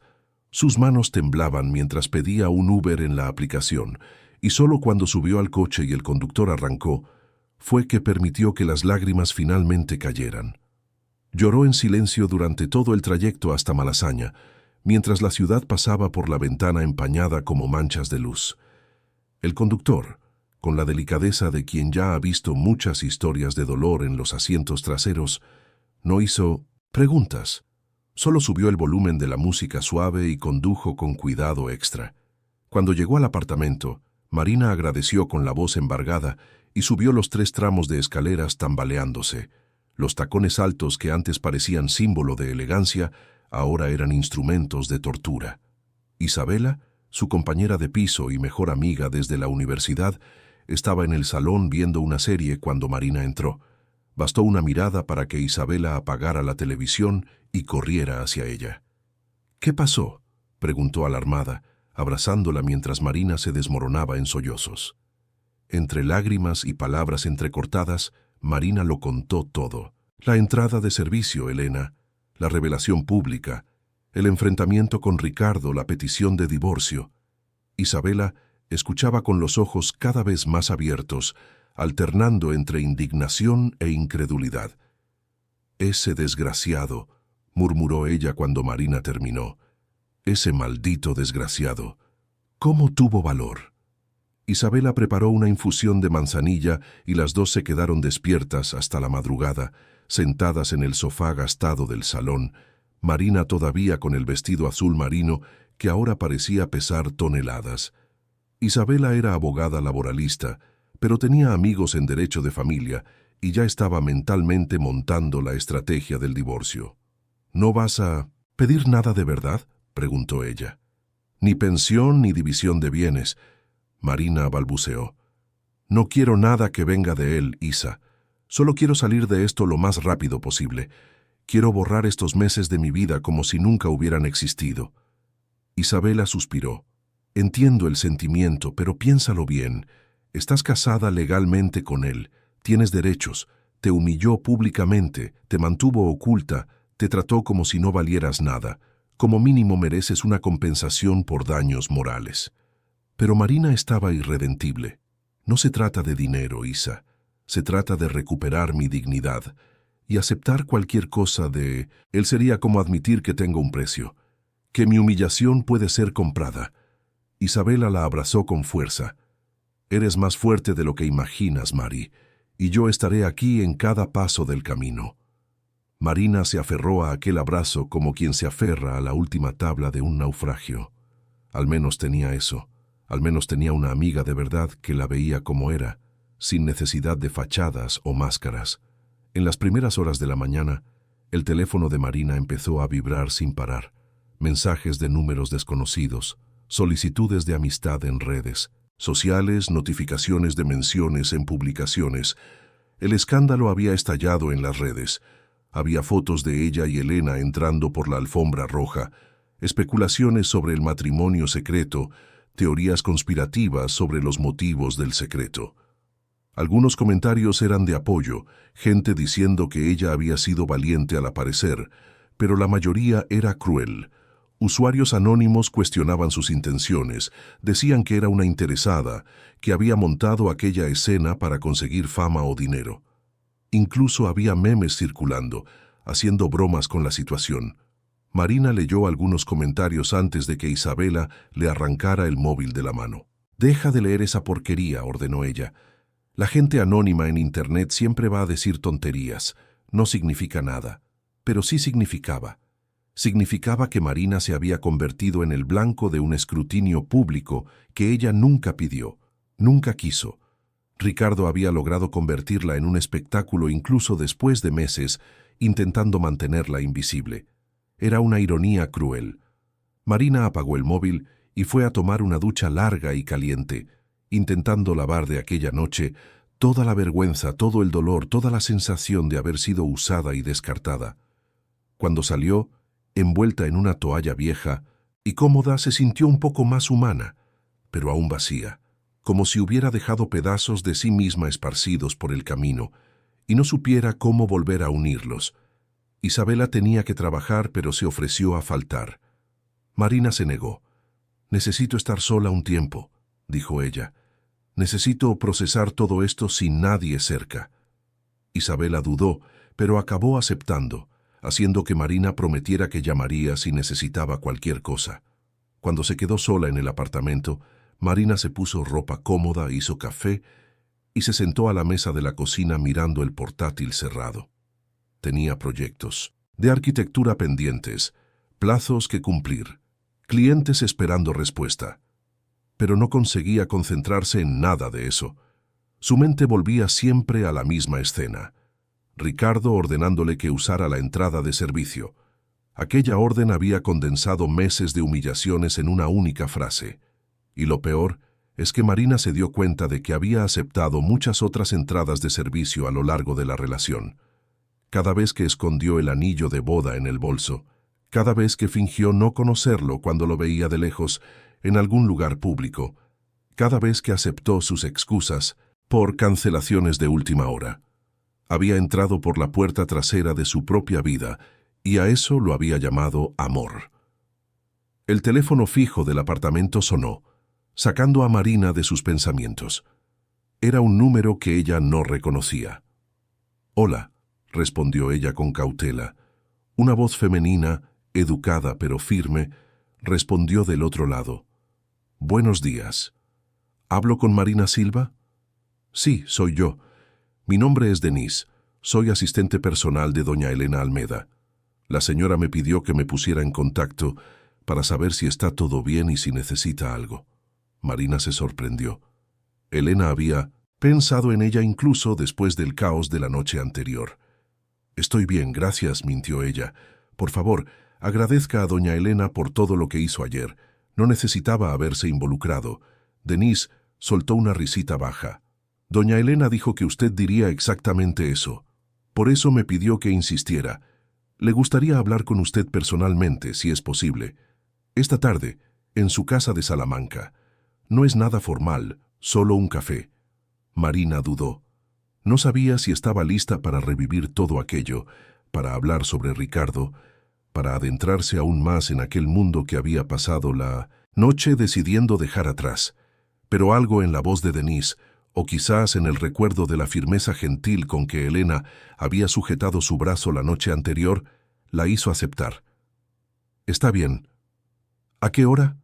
Sus manos temblaban mientras pedía un Uber en la aplicación, y solo cuando subió al coche y el conductor arrancó, fue que permitió que las lágrimas finalmente cayeran. Lloró en silencio durante todo el trayecto hasta Malasaña, mientras la ciudad pasaba por la ventana empañada como manchas de luz. El conductor, con la delicadeza de quien ya ha visto muchas historias de dolor en los asientos traseros, no hizo preguntas. Solo subió el volumen de la música suave y condujo con cuidado extra. Cuando llegó al apartamento, Marina agradeció con la voz embargada y subió los 3 tramos de escaleras tambaleándose. Los tacones altos que antes parecían símbolo de elegancia, ahora eran instrumentos de tortura. Isabela, su compañera de piso y mejor amiga desde la universidad, estaba en el salón viendo una serie cuando Marina entró. Bastó una mirada para que Isabela apagara la televisión y corriera hacia ella. «¿Qué pasó?», preguntó alarmada, abrazándola mientras Marina se desmoronaba en sollozos. Entre lágrimas y palabras entrecortadas, Marina lo contó todo. La entrada de servicio, Elena, la revelación pública, el enfrentamiento con Ricardo, la petición de divorcio. Isabela escuchaba con los ojos cada vez más abiertos, alternando entre indignación e incredulidad. «Ese desgraciado», murmuró ella cuando Marina terminó. «Ese maldito desgraciado. ¿Cómo tuvo valor?». Isabela preparó una infusión de manzanilla y las dos se quedaron despiertas hasta la madrugada, sentadas en el sofá gastado del salón, Marina todavía con el vestido azul marino que ahora parecía pesar toneladas. Isabela era abogada laboralista, pero tenía amigos en derecho de familia y ya estaba mentalmente montando la estrategia del divorcio. «¿No vas a pedir nada de verdad?», preguntó ella. «Ni pensión ni división de bienes». Marina balbuceó. «No quiero nada que venga de él, Isa. Solo quiero salir de esto lo más rápido posible. Quiero borrar estos meses de mi vida como si nunca hubieran existido». Isabela suspiró. «Entiendo el sentimiento, pero piénsalo bien. Estás casada legalmente con él, tienes derechos, te humilló públicamente, te mantuvo oculta, te trató como si no valieras nada. Como mínimo mereces una compensación por daños morales». Pero Marina estaba irredentible. «No se trata de dinero, Isa. Se trata de recuperar mi dignidad. Y aceptar cualquier cosa de él sería como admitir que tengo un precio, que mi humillación puede ser comprada». Isabela la abrazó con fuerza. «Eres más fuerte de lo que imaginas, Mari, y yo estaré aquí en cada paso del camino». Marina se aferró a aquel abrazo como quien se aferra a la última tabla de un naufragio. Al menos tenía eso. Al menos tenía una amiga de verdad que la veía como era, sin necesidad de fachadas o máscaras. En las primeras horas de la mañana, el teléfono de Marina empezó a vibrar sin parar. Mensajes de números desconocidos, solicitudes de amistad en redes sociales, notificaciones de menciones en publicaciones. El escándalo había estallado en las redes. Había fotos de ella y Elena entrando por la alfombra roja, especulaciones sobre el matrimonio secreto, teorías conspirativas sobre los motivos del secreto. Algunos comentarios eran de apoyo, gente diciendo que ella había sido valiente al aparecer, pero la mayoría era cruel. Usuarios anónimos cuestionaban sus intenciones, decían que era una interesada, que había montado aquella escena para conseguir fama o dinero. Incluso había memes circulando, haciendo bromas con la situación. Marina leyó algunos comentarios antes de que Isabela le arrancara el móvil de la mano. «Deja de leer esa porquería», ordenó ella. «La gente anónima en Internet siempre va a decir tonterías. No significa nada». Pero sí significaba. Significaba que Marina se había convertido en el blanco de un escrutinio público que ella nunca pidió, nunca quiso. Ricardo había logrado convertirla en un espectáculo incluso después de meses, intentando mantenerla invisible. Era una ironía cruel. Marina apagó el móvil y fue a tomar una ducha larga y caliente, intentando lavar de aquella noche toda la vergüenza, todo el dolor, toda la sensación de haber sido usada y descartada. Cuando salió, envuelta en una toalla vieja y cómoda, se sintió un poco más humana, pero aún vacía, como si hubiera dejado pedazos de sí misma esparcidos por el camino y no supiera cómo volver a unirlos. Isabela tenía que trabajar, pero se ofreció a faltar. Marina se negó. «Necesito estar sola un tiempo», dijo ella. «Necesito procesar todo esto sin nadie cerca». Isabela dudó, pero acabó aceptando, haciendo que Marina prometiera que llamaría si necesitaba cualquier cosa. Cuando se quedó sola en el apartamento, Marina se puso ropa cómoda, hizo café y se sentó a la mesa de la cocina mirando el portátil cerrado. Tenía proyectos de arquitectura pendientes, plazos que cumplir, clientes esperando respuesta. Pero no conseguía concentrarse en nada de eso. Su mente volvía siempre a la misma escena. Ricardo ordenándole que usara la entrada de servicio. Aquella orden había condensado meses de humillaciones en una única frase. Y lo peor es que Marina se dio cuenta de que había aceptado muchas otras entradas de servicio a lo largo de la relación. Cada vez que escondió el anillo de boda en el bolso, cada vez que fingió no conocerlo cuando lo veía de lejos en algún lugar público, cada vez que aceptó sus excusas por cancelaciones de última hora. Había entrado por la puerta trasera de su propia vida y a eso lo había llamado amor. El teléfono fijo del apartamento sonó, sacando a Marina de sus pensamientos. Era un número que ella no reconocía. «Hola», respondió ella con cautela. Una voz femenina, educada pero firme, respondió del otro lado. «Buenos días. ¿Hablo con Marina Silva?» «Sí, soy yo. Mi nombre es Denise. Soy asistente personal de doña Elena Almeda. La señora me pidió que me pusiera en contacto para saber si está todo bien y si necesita algo». Marina se sorprendió. Elena había pensado en ella incluso después del caos de la noche anterior. «Estoy bien, gracias», mintió ella. «Por favor, agradezca a doña Elena por todo lo que hizo ayer. No necesitaba haberse involucrado». Denise soltó una risita baja. «Doña Elena dijo que usted diría exactamente eso. Por eso me pidió que insistiera. Le gustaría hablar con usted personalmente, si es posible. Esta tarde, en su casa de Salamanca. No es nada formal, solo un café». Marina dudó. No sabía si estaba lista para revivir todo aquello, para hablar sobre Ricardo, para adentrarse aún más en aquel mundo que había pasado la noche decidiendo dejar atrás. Pero algo en la voz de Denise, o quizás en el recuerdo de la firmeza gentil con que Elena había sujetado su brazo la noche anterior, la hizo aceptar. «Está bien. ¿A qué hora?»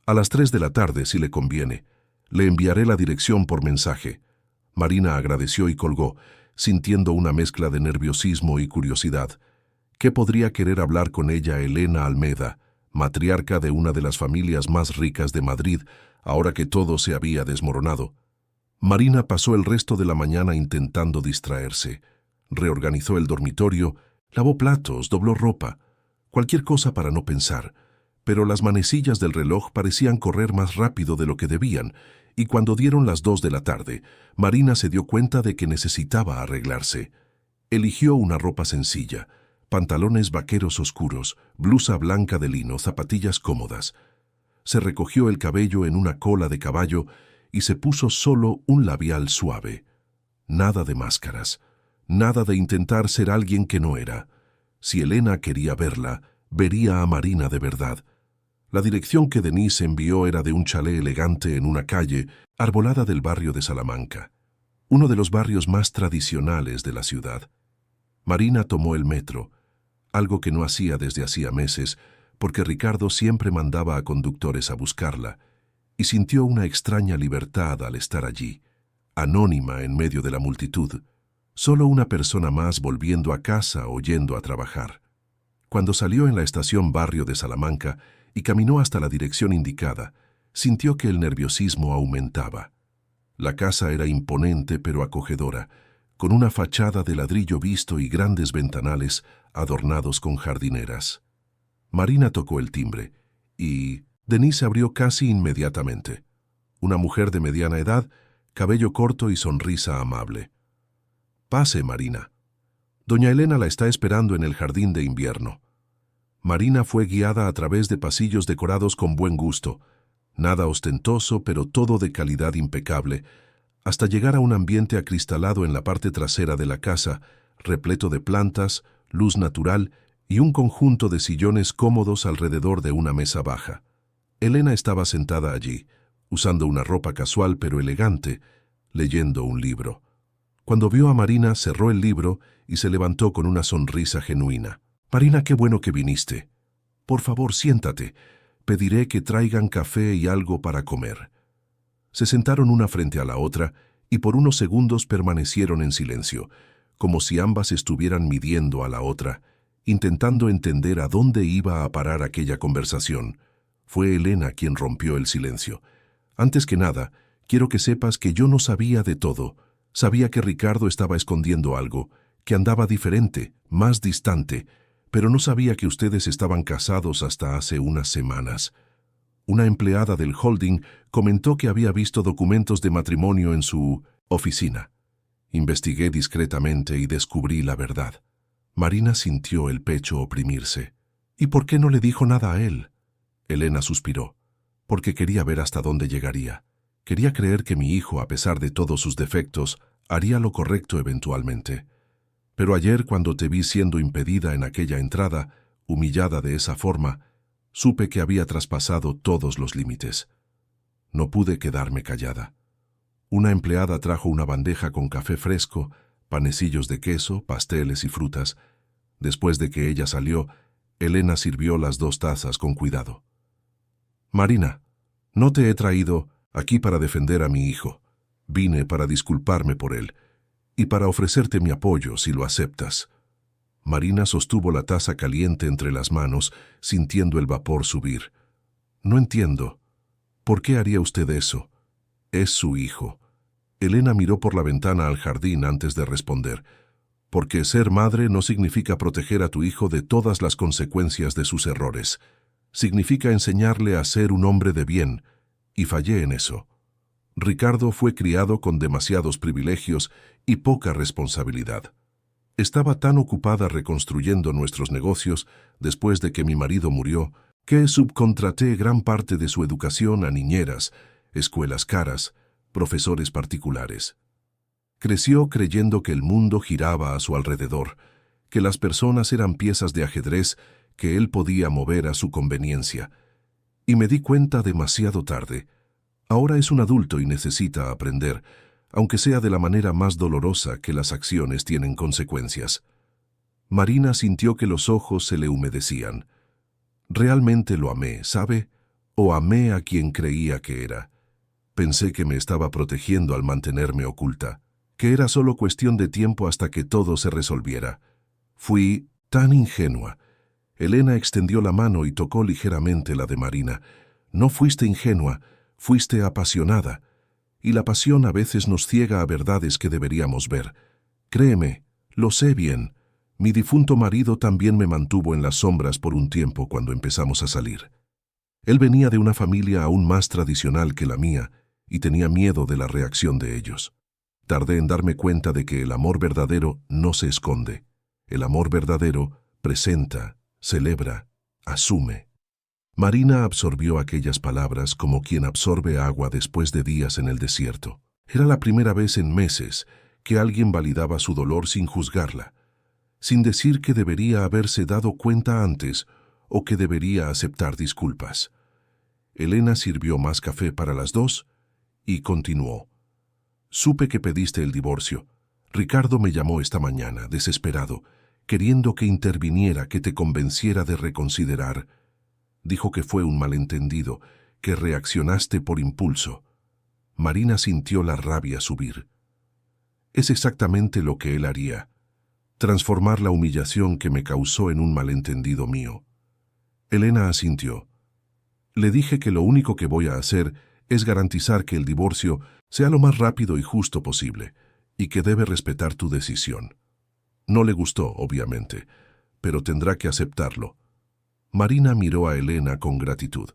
«A las 3 de la tarde, si le conviene. Le enviaré la dirección por mensaje». Marina agradeció y colgó, sintiendo una mezcla de nerviosismo y curiosidad. ¿Qué podría querer hablar con ella Elena Almeda, matriarca de una de las familias más ricas de Madrid, ahora que todo se había desmoronado? Marina pasó el resto de la mañana intentando distraerse. Reorganizó el dormitorio, lavó platos, dobló ropa, cualquier cosa para no pensar. Pero las manecillas del reloj parecían correr más rápido de lo que debían, y cuando dieron las 2 de la tarde, Marina se dio cuenta de que necesitaba arreglarse. Eligió una ropa sencilla, pantalones vaqueros oscuros, blusa blanca de lino, zapatillas cómodas. Se recogió el cabello en una cola de caballo y se puso solo un labial suave. Nada de máscaras, nada de intentar ser alguien que no era. Si Elena quería verla, vería a Marina de verdad. La dirección que Denise envió era de un chalet elegante en una calle arbolada del barrio de Salamanca, uno de los barrios más tradicionales de la ciudad. Marina tomó el metro, algo que no hacía desde hacía meses, porque Ricardo siempre mandaba a conductores a buscarla, y sintió una extraña libertad al estar allí, anónima en medio de la multitud, solo una persona más volviendo a casa o yendo a trabajar. Cuando salió en la estación Barrio de Salamanca y caminó hasta la dirección indicada, sintió que el nerviosismo aumentaba. La casa era imponente pero acogedora, con una fachada de ladrillo visto y grandes ventanales adornados con jardineras. Marina tocó el timbre y Denise abrió casi inmediatamente. Una mujer de mediana edad, cabello corto y sonrisa amable. «Pase, Marina. Doña Elena la está esperando en el jardín de invierno». Marina fue guiada a través de pasillos decorados con buen gusto, nada ostentoso pero todo de calidad impecable, hasta llegar a un ambiente acristalado en la parte trasera de la casa, repleto de plantas, luz natural y un conjunto de sillones cómodos alrededor de una mesa baja. Elena estaba sentada allí, usando una ropa casual pero elegante, leyendo un libro. Cuando vio a Marina, cerró el libro y se levantó con una sonrisa genuina. «Marina, qué bueno que viniste. Por favor, siéntate. Pediré que traigan café y algo para comer». Se sentaron una frente a la otra y por unos segundos permanecieron en silencio, como si ambas estuvieran midiendo a la otra, intentando entender a dónde iba a parar aquella conversación. Fue Elena quien rompió el silencio. «Antes que nada, quiero que sepas que yo no sabía de todo. Sabía que Ricardo estaba escondiendo algo, que andaba diferente, más distante, pero no sabía que ustedes estaban casados hasta hace unas semanas. Una empleada del holding comentó que había visto documentos de matrimonio en su oficina. Investigué discretamente y descubrí la verdad. Marina sintió el pecho oprimirse. ¿Y por qué no le dijo nada a él? Elena suspiró. Porque quería ver hasta dónde llegaría. Quería creer que mi hijo, a pesar de todos sus defectos, haría lo correcto eventualmente. Pero ayer, cuando te vi siendo impedida en aquella entrada, humillada de esa forma, supe que había traspasado todos los límites. No pude quedarme callada. Una empleada trajo una bandeja con café fresco, panecillos de queso, pasteles y frutas. Después de que ella salió, Elena sirvió las 2 tazas con cuidado. Marina, no te he traído aquí para defender a mi hijo. Vine para disculparme por él y para ofrecerte mi apoyo si lo aceptas. Marina sostuvo la taza caliente entre las manos, sintiendo el vapor subir. No entiendo. ¿Por qué haría usted eso? Es su hijo. Elena miró por la ventana al jardín antes de responder. Porque ser madre no significa proteger a tu hijo de todas las consecuencias de sus errores. Significa enseñarle a ser un hombre de bien, y fallé en eso. Ricardo fue criado con demasiados privilegios y poca responsabilidad. Estaba tan ocupada reconstruyendo nuestros negocios después de que mi marido murió, que subcontraté gran parte de su educación a niñeras, escuelas caras, profesores particulares. Creció creyendo que el mundo giraba a su alrededor, que las personas eran piezas de ajedrez que él podía mover a su conveniencia. Y me di cuenta demasiado tarde. Ahora es un adulto y necesita aprender, aunque sea de la manera más dolorosa que las acciones tienen consecuencias. Marina sintió que los ojos se le humedecían. Realmente lo amé, ¿sabe? O amé a quien creía que era. Pensé que me estaba protegiendo al mantenerme oculta, que era solo cuestión de tiempo hasta que todo se resolviera. Fui tan ingenua. Elena extendió la mano y tocó ligeramente la de Marina. No fuiste ingenua, fuiste apasionada. Y la pasión a veces nos ciega a verdades que deberíamos ver. Créeme, lo sé bien. Mi difunto marido también me mantuvo en las sombras por un tiempo cuando empezamos a salir. Él venía de una familia aún más tradicional que la mía y tenía miedo de la reacción de ellos. Tardé en darme cuenta de que el amor verdadero no se esconde. El amor verdadero presenta, celebra, asume. Marina absorbió aquellas palabras como quien absorbe agua después de días en el desierto. Era la primera vez en meses que alguien validaba su dolor sin juzgarla, sin decir que debería haberse dado cuenta antes o que debería aceptar disculpas. Elena sirvió más café para las 2 y continuó. Supe que pediste el divorcio. Ricardo me llamó esta mañana, desesperado, queriendo que interviniera, que te convenciera de reconsiderar. Dijo que fue un malentendido, que reaccionaste por impulso. Marina sintió la rabia subir. Es exactamente lo que él haría. Transformar la humillación que me causó en un malentendido mío. Elena asintió. Le dije que lo único que voy a hacer es garantizar que el divorcio sea lo más rápido y justo posible, y que debe respetar tu decisión. No le gustó, obviamente, pero tendrá que aceptarlo. Marina miró a Elena con gratitud.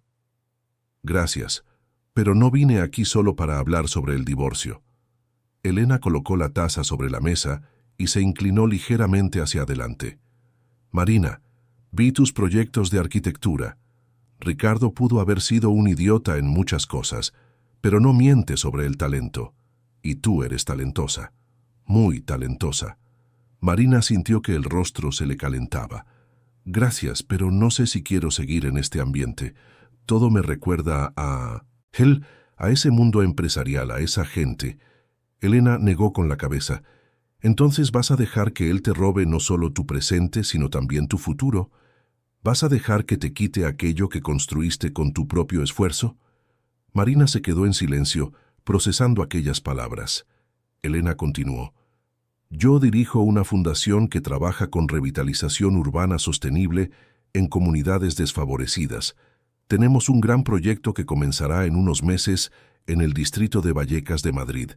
Gracias, pero no vine aquí solo para hablar sobre el divorcio. Elena colocó la taza sobre la mesa y se inclinó ligeramente hacia adelante. Marina, vi tus proyectos de arquitectura. Ricardo pudo haber sido un idiota en muchas cosas, pero no miente sobre el talento. Y tú eres talentosa, muy talentosa. Marina sintió que el rostro se le calentaba. Gracias, pero no sé si quiero seguir en este ambiente. Todo me recuerda a ese mundo empresarial, a esa gente. Elena negó con la cabeza. Entonces vas a dejar que él te robe no solo tu presente, sino también tu futuro. ¿Vas a dejar que te quite aquello que construiste con tu propio esfuerzo? Marina se quedó en silencio, procesando aquellas palabras. Elena continuó. Yo dirijo una fundación que trabaja con revitalización urbana sostenible en comunidades desfavorecidas. Tenemos un gran proyecto que comenzará en unos meses en el distrito de Vallecas de Madrid.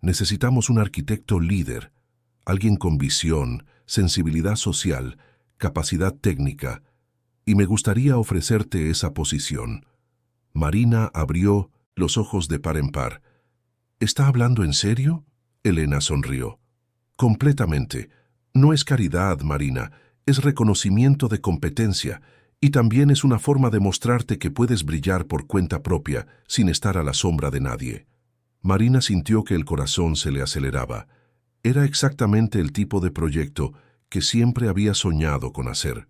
Necesitamos un arquitecto líder, alguien con visión, sensibilidad social, capacidad técnica, y me gustaría ofrecerte esa posición. Marina abrió los ojos de par en par. ¿Está hablando en serio? Elena sonrió. Completamente. No es caridad, Marina, es reconocimiento de competencia, y también es una forma de mostrarte que puedes brillar por cuenta propia, sin estar a la sombra de nadie. Marina sintió que el corazón se le aceleraba. Era exactamente el tipo de proyecto que siempre había soñado con hacer.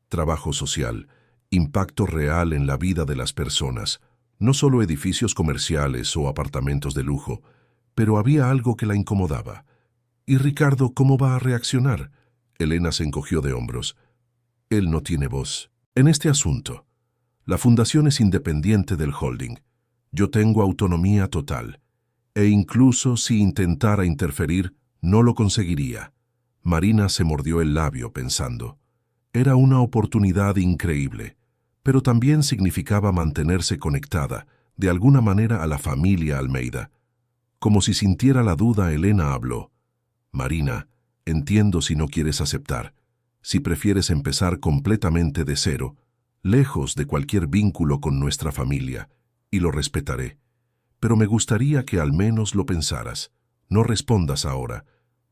Trabajo social, impacto real en la vida de las personas, no solo edificios comerciales o apartamentos de lujo, pero había algo que la incomodaba. ¿Y Ricardo cómo va a reaccionar? Elena se encogió de hombros. Él no tiene voz en este asunto. La fundación es independiente del holding. Yo tengo autonomía total. E incluso si intentara interferir, no lo conseguiría. Marina se mordió el labio pensando. Era una oportunidad increíble, pero también significaba mantenerse conectada, de alguna manera, a la familia Almeida. Como si sintiera la duda, Elena habló. Marina, entiendo si no quieres aceptar, si prefieres empezar completamente de cero, lejos de cualquier vínculo con nuestra familia, y lo respetaré. Pero me gustaría que al menos lo pensaras. No respondas ahora.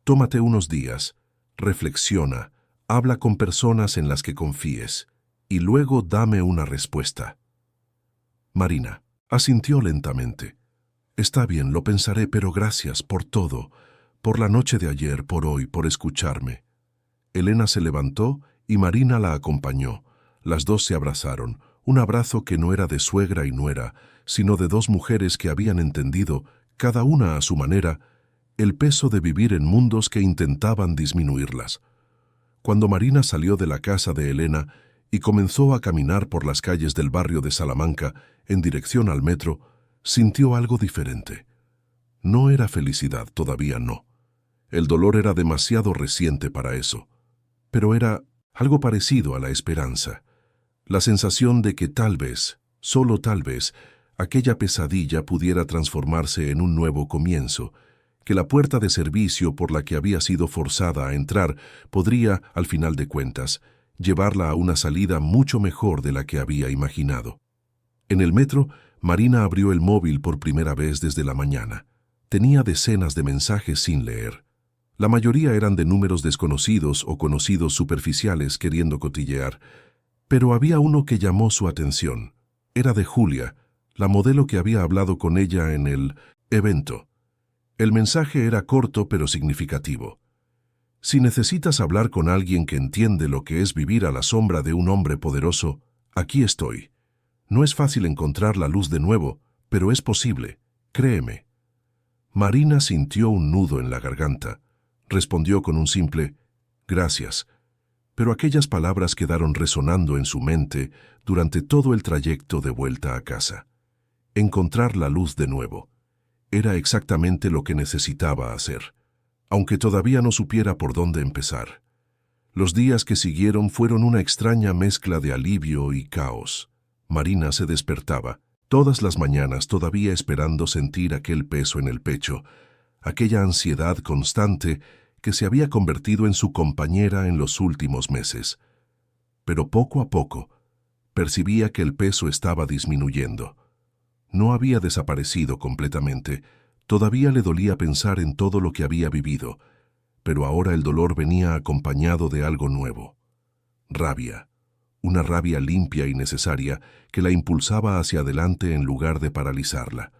Tómate unos días, reflexiona, habla con personas en las que confíes, y luego dame una respuesta. Marina asintió lentamente. Está bien, lo pensaré, pero gracias por todo, por la noche de ayer, por hoy, por escucharme. Elena se levantó y Marina la acompañó. Las dos se abrazaron, un abrazo que no era de suegra y nuera, sino de dos mujeres que habían entendido, cada una a su manera, el peso de vivir en mundos que intentaban disminuirlas. Cuando Marina salió de la casa de Elena y comenzó a caminar por las calles del barrio de Salamanca en dirección al metro, sintió algo diferente. No era felicidad, todavía no. El dolor era demasiado reciente para eso. Pero era algo parecido a la esperanza. La sensación de que tal vez, solo tal vez, aquella pesadilla pudiera transformarse en un nuevo comienzo, que la puerta de servicio por la que había sido forzada a entrar podría, al final de cuentas, llevarla a una salida mucho mejor de la que había imaginado. En el metro, Marina abrió el móvil por primera vez desde la mañana. Tenía decenas de mensajes sin leer. La mayoría eran de números desconocidos o conocidos superficiales queriendo cotillear, pero había uno que llamó su atención. Era de Julia, la modelo que había hablado con ella en el evento. El mensaje era corto pero significativo. Si necesitas hablar con alguien que entiende lo que es vivir a la sombra de un hombre poderoso, aquí estoy. No es fácil encontrar la luz de nuevo, pero es posible, créeme. Marina sintió un nudo en la garganta. Respondió con un simple «gracias», pero aquellas palabras quedaron resonando en su mente durante todo el trayecto de vuelta a casa. Encontrar la luz de nuevo. Era exactamente lo que necesitaba hacer, aunque todavía no supiera por dónde empezar. Los días que siguieron fueron una extraña mezcla de alivio y caos. Marina se despertaba, todas las mañanas todavía esperando sentir aquel peso en el pecho, aquella ansiedad constante que se había convertido en su compañera en los últimos meses. Pero poco a poco, percibía que el peso estaba disminuyendo. No había desaparecido completamente, todavía le dolía pensar en todo lo que había vivido, pero ahora el dolor venía acompañado de algo nuevo. Rabia, una rabia limpia y necesaria que la impulsaba hacia adelante en lugar de paralizarla.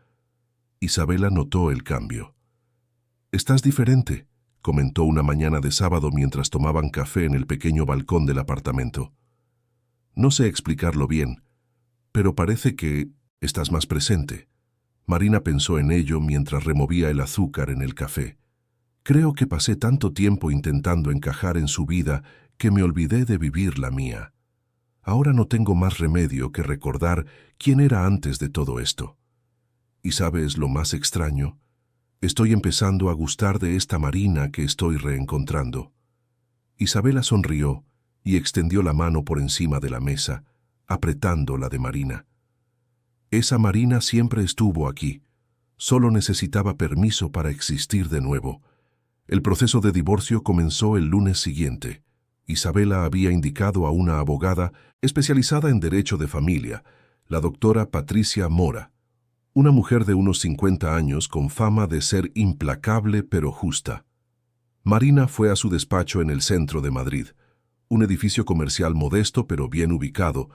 Isabela notó el cambio. «Estás diferente», comentó una mañana de sábado mientras tomaban café en el pequeño balcón del apartamento. «No sé explicarlo bien, pero parece que estás más presente». Marina pensó en ello mientras removía el azúcar en el café. «Creo que pasé tanto tiempo intentando encajar en su vida que me olvidé de vivir la mía. Ahora no tengo más remedio que recordar quién era antes de todo esto. ¿Y sabes lo más extraño? Estoy empezando a gustar de esta Marina que estoy reencontrando». Isabela sonrió y extendió la mano por encima de la mesa, apretando la de Marina. Esa Marina siempre estuvo aquí. Solo necesitaba permiso para existir de nuevo. El proceso de divorcio comenzó el lunes siguiente. Isabela había indicado a una abogada especializada en derecho de familia, la doctora Patricia Mora, una mujer de unos 50 años con fama de ser implacable pero justa. Marina fue a su despacho en el centro de Madrid, un edificio comercial modesto pero bien ubicado,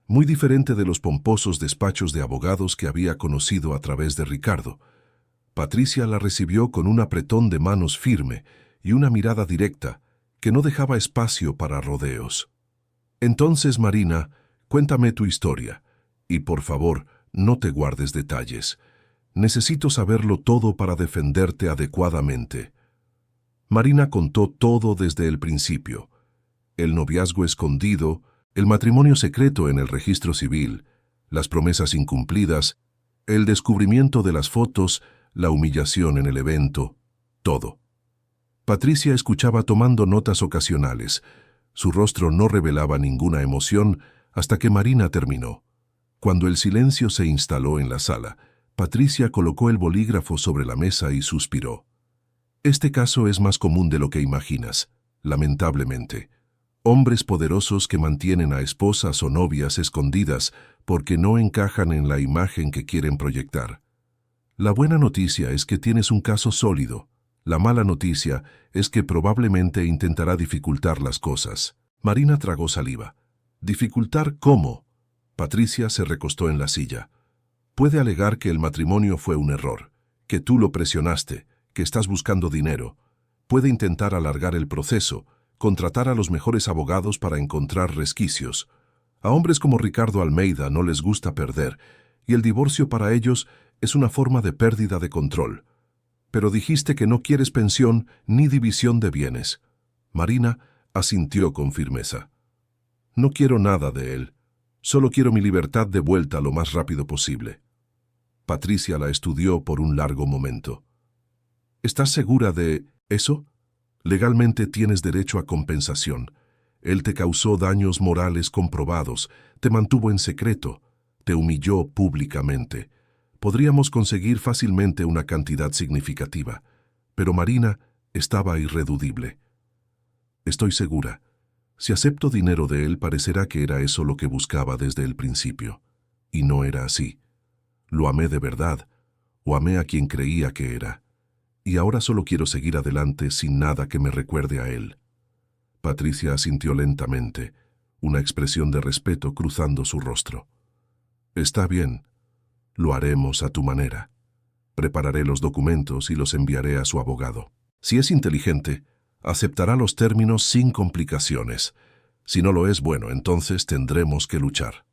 muy diferente de los pomposos despachos de abogados que había conocido a través de Ricardo. Patricia la recibió con un apretón de manos firme y una mirada directa que no dejaba espacio para rodeos. Entonces, Marina, cuéntame tu historia, y por favor, no te guardes detalles. Necesito saberlo todo para defenderte adecuadamente. Marina contó todo desde el principio. El noviazgo escondido, el matrimonio secreto en el registro civil, las promesas incumplidas, el descubrimiento de las fotos, la humillación en el evento, todo. Patricia escuchaba tomando notas ocasionales. Su rostro no revelaba ninguna emoción hasta que Marina terminó. Cuando el silencio se instaló en la sala, Patricia colocó el bolígrafo sobre la mesa y suspiró. Este caso es más común de lo que imaginas, lamentablemente. Hombres poderosos que mantienen a esposas o novias escondidas porque no encajan en la imagen que quieren proyectar. La buena noticia es que tienes un caso sólido. La mala noticia es que probablemente intentará dificultar las cosas. Marina tragó saliva. ¿Dificultar cómo? Patricia se recostó en la silla. Puede alegar que el matrimonio fue un error, que tú lo presionaste, que estás buscando dinero. Puede intentar alargar el proceso, contratar a los mejores abogados para encontrar resquicios. A hombres como Ricardo Almeida no les gusta perder, y el divorcio para ellos es una forma de pérdida de control. Pero dijiste que no quieres pensión ni división de bienes. Marina asintió con firmeza. No quiero nada de él. Solo quiero mi libertad de vuelta lo más rápido posible. Patricia la estudió por un largo momento. ¿Estás segura de eso? Legalmente tienes derecho a compensación. Él te causó daños morales comprobados, te mantuvo en secreto, te humilló públicamente. Podríamos conseguir fácilmente una cantidad significativa, pero Marina estaba irreducible. Estoy segura. Si acepto dinero de él, parecerá que era eso lo que buscaba desde el principio. Y no era así. Lo amé de verdad, o amé a quien creía que era. Y ahora solo quiero seguir adelante sin nada que me recuerde a él. Patricia asintió lentamente, una expresión de respeto cruzando su rostro. Está bien. Lo haremos a tu manera. Prepararé los documentos y los enviaré a su abogado. Si es inteligente, aceptará los términos sin complicaciones. Si no lo es, bueno, entonces tendremos que luchar.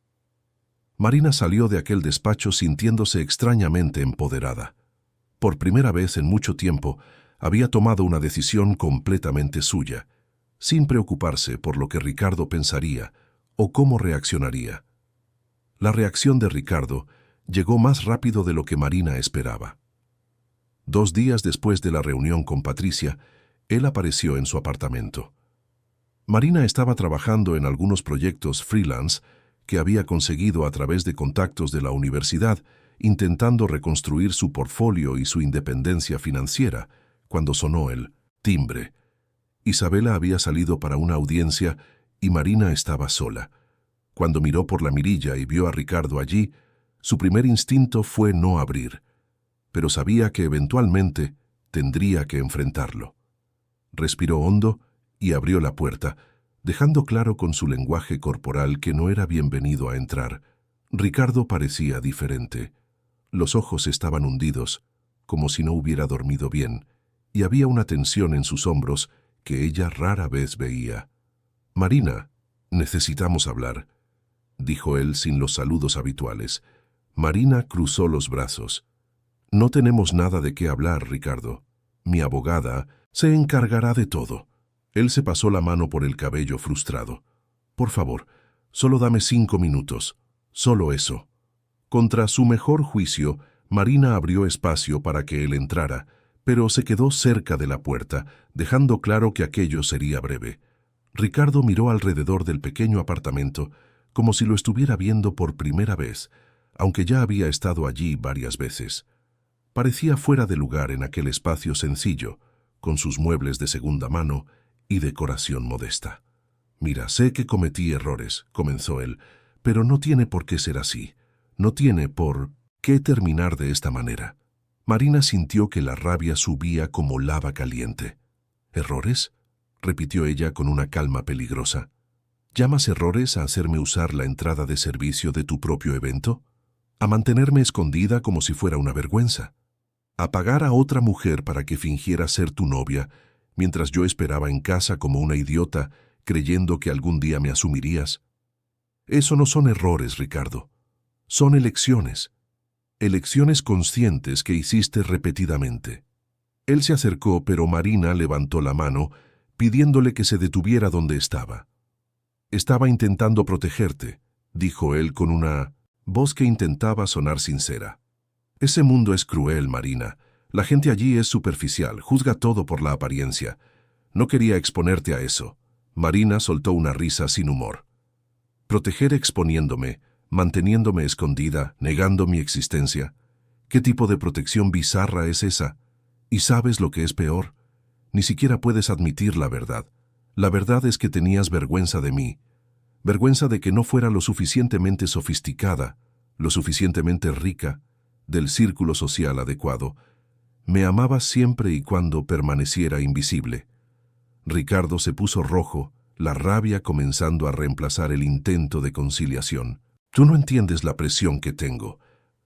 Marina salió de aquel despacho sintiéndose extrañamente empoderada. Por primera vez en mucho tiempo, había tomado una decisión completamente suya, sin preocuparse por lo que Ricardo pensaría o cómo reaccionaría. La reacción de Ricardo llegó más rápido de lo que Marina esperaba. 2 días después de la reunión con Patricia, él apareció en su apartamento. Marina estaba trabajando en algunos proyectos freelance que había conseguido a través de contactos de la universidad, intentando reconstruir su portfolio y su independencia financiera, cuando sonó el timbre. Isabela había salido para una audiencia y Marina estaba sola. Cuando miró por la mirilla y vio a Ricardo allí, su primer instinto fue no abrir, pero sabía que eventualmente tendría que enfrentarlo. Respiró hondo y abrió la puerta, dejando claro con su lenguaje corporal que no era bienvenido a entrar. Ricardo parecía diferente. Los ojos estaban hundidos, como si no hubiera dormido bien, y había una tensión en sus hombros que ella rara vez veía. «Marina, necesitamos hablar», dijo él sin los saludos habituales. Marina cruzó los brazos. «No tenemos nada de qué hablar, Ricardo. Mi abogada se encargará de todo». Él se pasó la mano por el cabello frustrado. «Por favor, solo dame 5 minutos. Solo eso». Contra su mejor juicio, Marina abrió espacio para que él entrara, pero se quedó cerca de la puerta, dejando claro que aquello sería breve. Ricardo miró alrededor del pequeño apartamento, como si lo estuviera viendo por primera vez, aunque ya había estado allí varias veces. Parecía fuera de lugar en aquel espacio sencillo, con sus muebles de segunda mano y decoración modesta. «Mira, sé que cometí errores», comenzó él, «pero no tiene por qué ser así. No tiene por qué terminar de esta manera». Marina sintió que la rabia subía como lava caliente. «¿Errores?», repitió ella con una calma peligrosa. «¿Llamas errores a hacerme usar la entrada de servicio de tu propio evento? ¿A mantenerme escondida como si fuera una vergüenza? ¿A pagar a otra mujer para que fingiera ser tu novia, mientras yo esperaba en casa como una idiota, creyendo que algún día me asumirías? Eso no son errores, Ricardo. Son elecciones. Elecciones conscientes que hiciste repetidamente». Él se acercó, pero Marina levantó la mano, pidiéndole que se detuviera donde estaba. «Estaba intentando protegerte», dijo él con una voz que intentaba sonar sincera. «Ese mundo es cruel, Marina. La gente allí es superficial, juzga todo por la apariencia. No quería exponerte a eso». Marina soltó una risa sin humor. «¿Proteger exponiéndome, manteniéndome escondida, negando mi existencia? ¿Qué tipo de protección bizarra es esa? ¿Y sabes lo que es peor? Ni siquiera puedes admitir la verdad. La verdad es que tenías vergüenza de mí. Vergüenza de que no fuera lo suficientemente sofisticada, lo suficientemente rica, del círculo social adecuado. Me amabas siempre y cuando permaneciera invisible». Ricardo se puso rojo, la rabia comenzando a reemplazar el intento de conciliación. «Tú no entiendes la presión que tengo.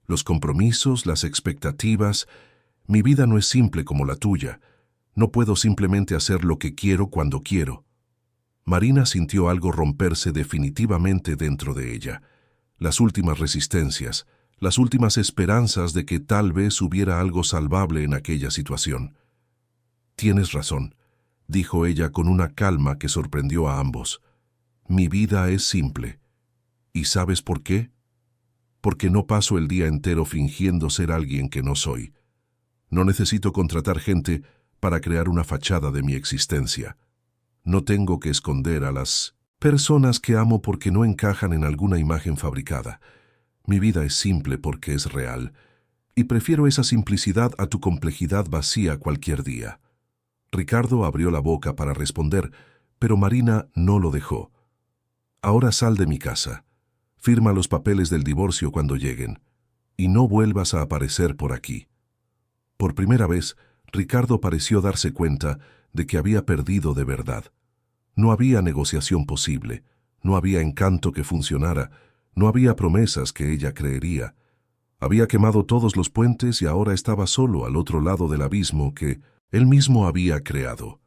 Los compromisos, las expectativas. Mi vida no es simple como la tuya. No puedo simplemente hacer lo que quiero cuando quiero». Marina sintió algo romperse definitivamente dentro de ella. Las últimas resistencias, las últimas esperanzas de que tal vez hubiera algo salvable en aquella situación. «Tienes razón», dijo ella con una calma que sorprendió a ambos. «Mi vida es simple. ¿Y sabes por qué? Porque no paso el día entero fingiendo ser alguien que no soy. No necesito contratar gente para crear una fachada de mi existencia. No tengo que esconder a las personas que amo porque no encajan en alguna imagen fabricada. Mi vida es simple porque es real, y prefiero esa simplicidad a tu complejidad vacía cualquier día». Ricardo abrió la boca para responder, pero Marina no lo dejó. «Ahora sal de mi casa. Firma los papeles del divorcio cuando lleguen, y no vuelvas a aparecer por aquí». Por primera vez, Ricardo pareció darse cuenta de que había perdido de verdad. No había negociación posible, no había encanto que funcionara, no había promesas que ella creería. Había quemado todos los puentes y ahora estaba solo al otro lado del abismo que él mismo había creado.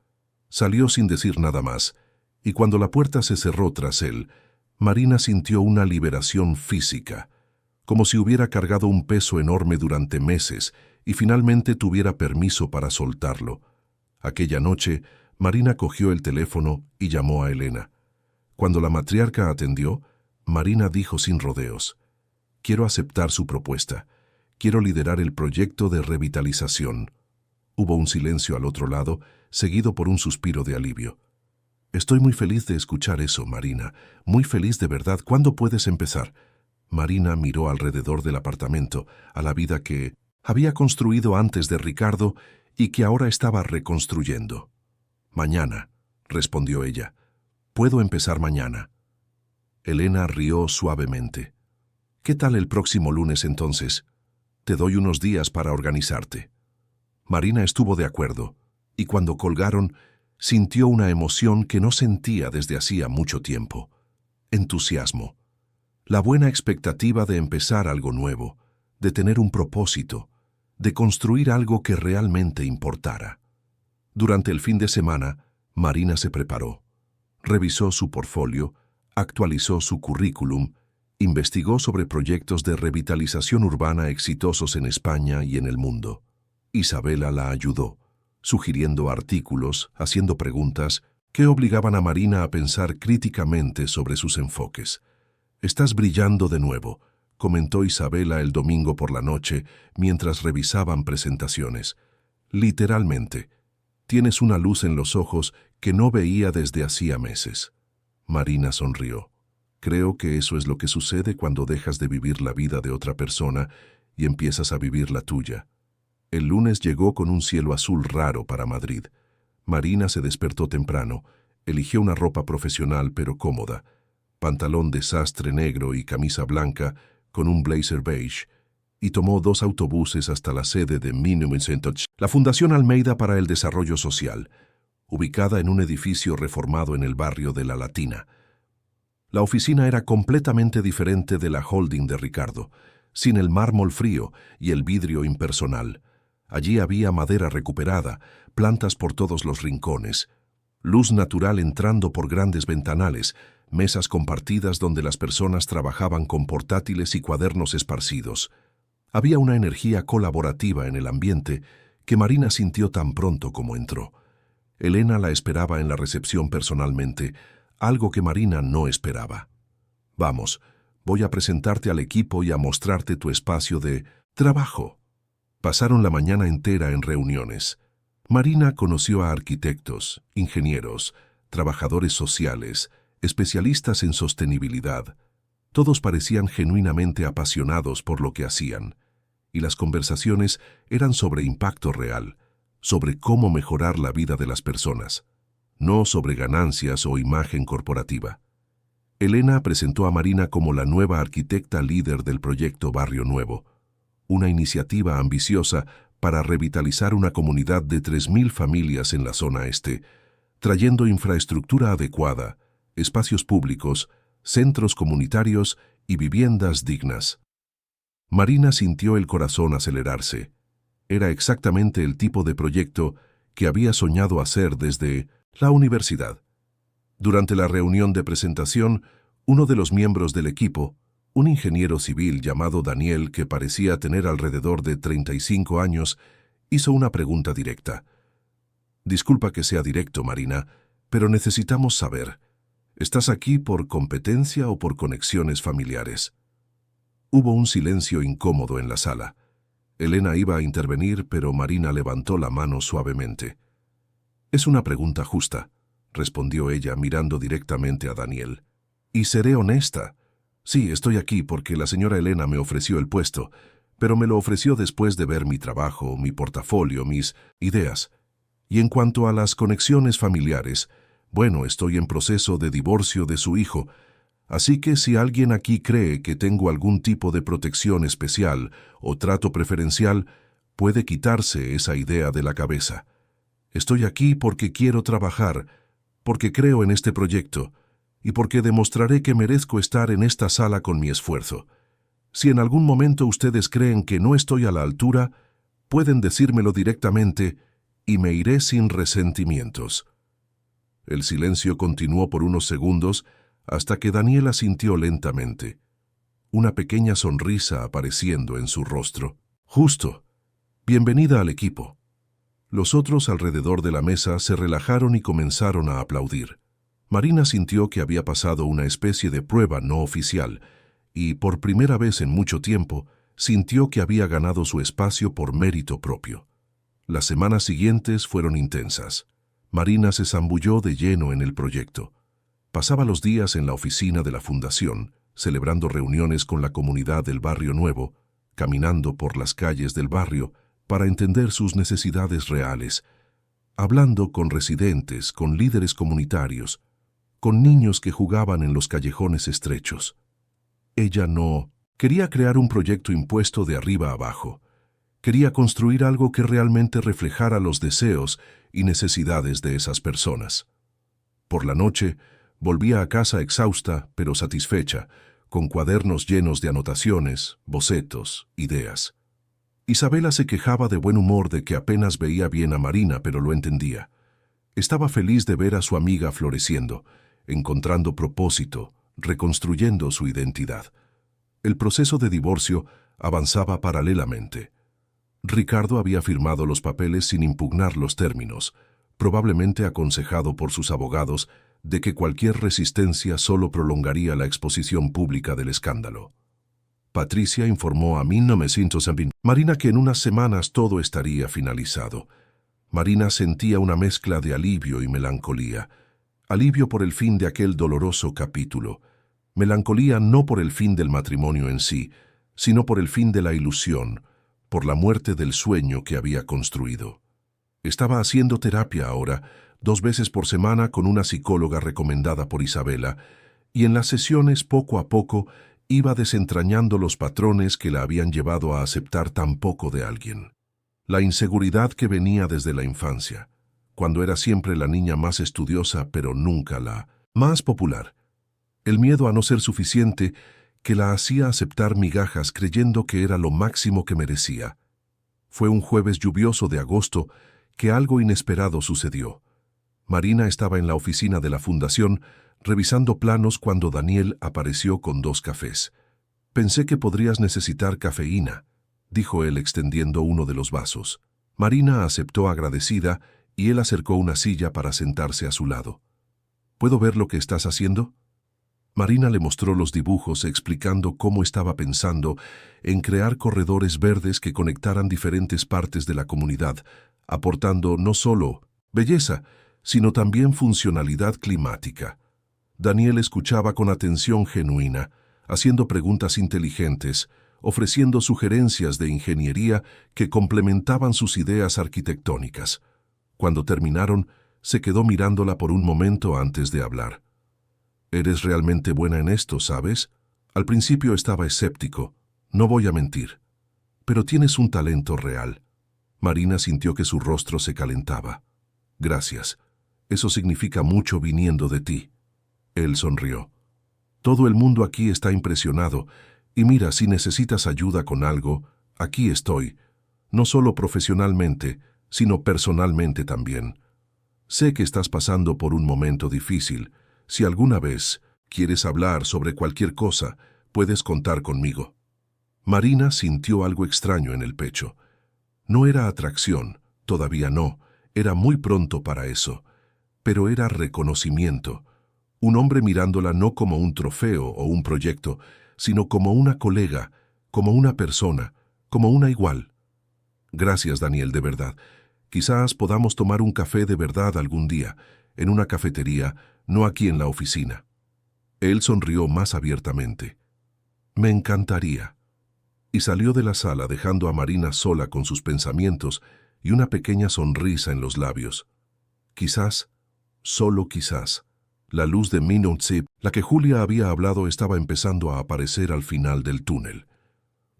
Salió sin decir nada más, y cuando la puerta se cerró tras él, Marina sintió una liberación física, como si hubiera cargado un peso enorme durante meses y finalmente tuviera permiso para soltarlo. Aquella noche, Marina cogió el teléfono y llamó a Elena. Cuando la matriarca atendió, Marina dijo sin rodeos: «Quiero aceptar su propuesta. Quiero liderar el proyecto de revitalización». Hubo un silencio al otro lado, seguido por un suspiro de alivio. «Estoy muy feliz de escuchar eso, Marina. Muy feliz de verdad. ¿Cuándo puedes empezar?» Marina miró alrededor del apartamento, a la vida que había construido antes de Ricardo y que ahora estaba reconstruyendo. «Mañana», respondió ella. «Puedo empezar mañana». Elena rió suavemente. «¿Qué tal el próximo lunes entonces? Te doy unos días para organizarte». Marina estuvo de acuerdo, y cuando colgaron, sintió una emoción que no sentía desde hacía mucho tiempo. Entusiasmo. La buena expectativa de empezar algo nuevo, de tener un propósito, de construir algo que realmente importara. Durante el fin de semana, Marina se preparó. Revisó su portfolio, actualizó su currículum, investigó sobre proyectos de revitalización urbana exitosos en España y en el mundo. Isabela la ayudó, sugiriendo artículos, haciendo preguntas que obligaban a Marina a pensar críticamente sobre sus enfoques. «Estás brillando de nuevo», comentó Isabela el domingo por la noche mientras revisaban presentaciones. «Literalmente, tienes una luz en los ojos que no veía desde hacía meses». Marina sonrió. Creo que eso es lo que sucede cuando dejas de vivir la vida de otra persona y empiezas a vivir la tuya. El lunes llegó con un cielo azul raro para Madrid. Marina se despertó temprano, eligió una ropa profesional pero cómoda, pantalón de sastre negro y camisa blanca con un blazer beige, y tomó 2 autobuses hasta la sede de Minimum Centers, la Fundación Almeida para el Desarrollo Social, ubicada en un edificio reformado en el barrio de La Latina. La oficina era completamente diferente de la holding de Ricardo, sin el mármol frío y el vidrio impersonal. Allí había madera recuperada, plantas por todos los rincones, luz natural entrando por grandes ventanales, mesas compartidas donde las personas trabajaban con portátiles y cuadernos esparcidos. Había una energía colaborativa en el ambiente que Marina sintió tan pronto como entró. Elena la esperaba en la recepción personalmente, algo que Marina no esperaba. Vamos, voy a presentarte al equipo y a mostrarte tu espacio de trabajo. Pasaron la mañana entera en reuniones. Marina conoció a arquitectos, ingenieros, trabajadores sociales, especialistas en sostenibilidad. Todos parecían genuinamente apasionados por lo que hacían, y las conversaciones eran sobre impacto real, sobre cómo mejorar la vida de las personas, no sobre ganancias o imagen corporativa. Elena presentó a Marina como la nueva arquitecta líder del proyecto Barrio Nuevo, una iniciativa ambiciosa para revitalizar una comunidad de 3.000 familias en la zona este, trayendo infraestructura adecuada, espacios públicos, centros comunitarios y viviendas dignas. Marina sintió el corazón acelerarse. Era exactamente el tipo de proyecto que había soñado hacer desde la universidad. Durante la reunión de presentación, uno de los miembros del equipo, un ingeniero civil llamado Daniel, que parecía tener alrededor de 35 años, hizo una pregunta directa. Disculpa que sea directo, Marina, pero necesitamos saber, ¿estás aquí por competencia o por conexiones familiares? Hubo un silencio incómodo en la sala. Elena iba a intervenir, pero Marina levantó la mano suavemente. Es una pregunta justa, respondió ella mirando directamente a Daniel. Y seré honesta. Sí, estoy aquí porque la señora Elena me ofreció el puesto, pero me lo ofreció después de ver mi trabajo, mi portafolio, mis ideas. Y en cuanto a las conexiones familiares, bueno, estoy en proceso de divorcio de su hijo, así que si alguien aquí cree que tengo algún tipo de protección especial o trato preferencial, puede quitarse esa idea de la cabeza. Estoy aquí porque quiero trabajar, porque creo en este proyecto y porque demostraré que merezco estar en esta sala con mi esfuerzo. Si en algún momento ustedes creen que no estoy a la altura, pueden decírmelo directamente y me iré sin resentimientos. El silencio continuó por unos segundos hasta que Daniela sintió lentamente, una pequeña sonrisa apareciendo en su rostro. Justo. Bienvenida al equipo. Los otros alrededor de la mesa se relajaron y comenzaron a aplaudir. Marina sintió que había pasado una especie de prueba no oficial y, por primera vez en mucho tiempo, sintió que había ganado su espacio por mérito propio. Las semanas siguientes fueron intensas. Marina se zambulló de lleno en el proyecto. Pasaba los días en la oficina de la fundación, celebrando reuniones con la comunidad del Barrio Nuevo, caminando por las calles del barrio para entender sus necesidades reales, hablando con residentes, con líderes comunitarios, con niños que jugaban en los callejones estrechos. Ella no quería crear un proyecto impuesto de arriba abajo. Quería construir algo que realmente reflejara los deseos y necesidades de esas personas. Por la noche, volvía a casa exhausta, pero satisfecha, con cuadernos llenos de anotaciones, bocetos, ideas. Isabela se quejaba de buen humor de que apenas veía bien a Marina, pero lo entendía. Estaba feliz de ver a su amiga floreciendo, encontrando propósito, reconstruyendo su identidad. El proceso de divorcio avanzaba paralelamente. Ricardo había firmado los papeles sin impugnar los términos, probablemente aconsejado por sus abogados de que cualquier resistencia solo prolongaría la exposición pública del escándalo. Patricia informó a 1920 Marina que en unas semanas todo estaría finalizado. Marina sentía una mezcla de alivio y melancolía. Alivio por el fin de aquel doloroso capítulo, Melancolía no por el fin del matrimonio en sí, sino por el fin de la ilusión, por la muerte del sueño que había construido. Estaba haciendo terapia ahora, 2 veces por semana con una psicóloga recomendada por Isabela, y en las sesiones poco a poco iba desentrañando los patrones que la habían llevado a aceptar tan poco de alguien. La inseguridad que venía desde la infancia, cuando era siempre la niña más estudiosa pero nunca la más popular. El miedo a no ser suficiente que la hacía aceptar migajas creyendo que era lo máximo que merecía. Fue un jueves lluvioso de agosto que algo inesperado sucedió. Marina estaba en la oficina de la fundación revisando planos cuando Daniel apareció con 2 cafés. «Pensé que podrías necesitar cafeína», dijo él extendiendo uno de los vasos. Marina aceptó agradecida y él acercó una silla para sentarse a su lado. «¿Puedo ver lo que estás haciendo?». Marina le mostró los dibujos explicando cómo estaba pensando en crear corredores verdes que conectaran diferentes partes de la comunidad, aportando no solo belleza, sino también funcionalidad climática. Daniel escuchaba con atención genuina, haciendo preguntas inteligentes, ofreciendo sugerencias de ingeniería que complementaban sus ideas arquitectónicas. Cuando terminaron, se quedó mirándola por un momento antes de hablar. «Eres realmente buena en esto, ¿sabes? Al principio estaba escéptico, no voy a mentir. Pero tienes un talento real». Marina sintió que su rostro se calentaba. «Gracias. Eso significa mucho viniendo de ti». Él sonrió. «Todo el mundo aquí está impresionado, y mira, si necesitas ayuda con algo, aquí estoy, no solo profesionalmente, sino personalmente también. Sé que estás pasando por un momento difícil. Si alguna vez quieres hablar sobre cualquier cosa, puedes contar conmigo». Marina sintió algo extraño en el pecho. No era atracción, todavía no, era muy pronto para eso, pero era reconocimiento. Un hombre mirándola no como un trofeo o un proyecto, sino como una colega, como una persona, como una igual. «Gracias, Daniel, de verdad. Quizás podamos tomar un café de verdad algún día, en una cafetería, no aquí en la oficina». Él sonrió más abiertamente. «Me encantaría». Y salió de la sala dejando a Marina sola con sus pensamientos y una pequeña sonrisa en los labios. Quizás, solo quizás, la luz de Minot Zip, la que Julia había hablado, estaba empezando a aparecer al final del túnel.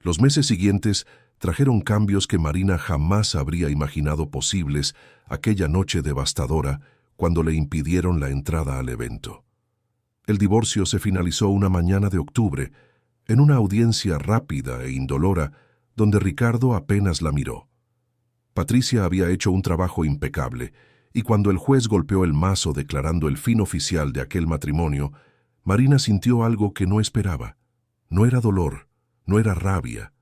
Los meses siguientes trajeron cambios que Marina jamás habría imaginado posibles aquella noche devastadora cuando le impidieron la entrada al evento. El divorcio se finalizó una mañana de octubre, en una audiencia rápida e indolora, donde Ricardo apenas la miró. Patricia había hecho un trabajo impecable, y cuando el juez golpeó el mazo declarando el fin oficial de aquel matrimonio, Marina sintió algo que no esperaba. No era dolor, no era rabia,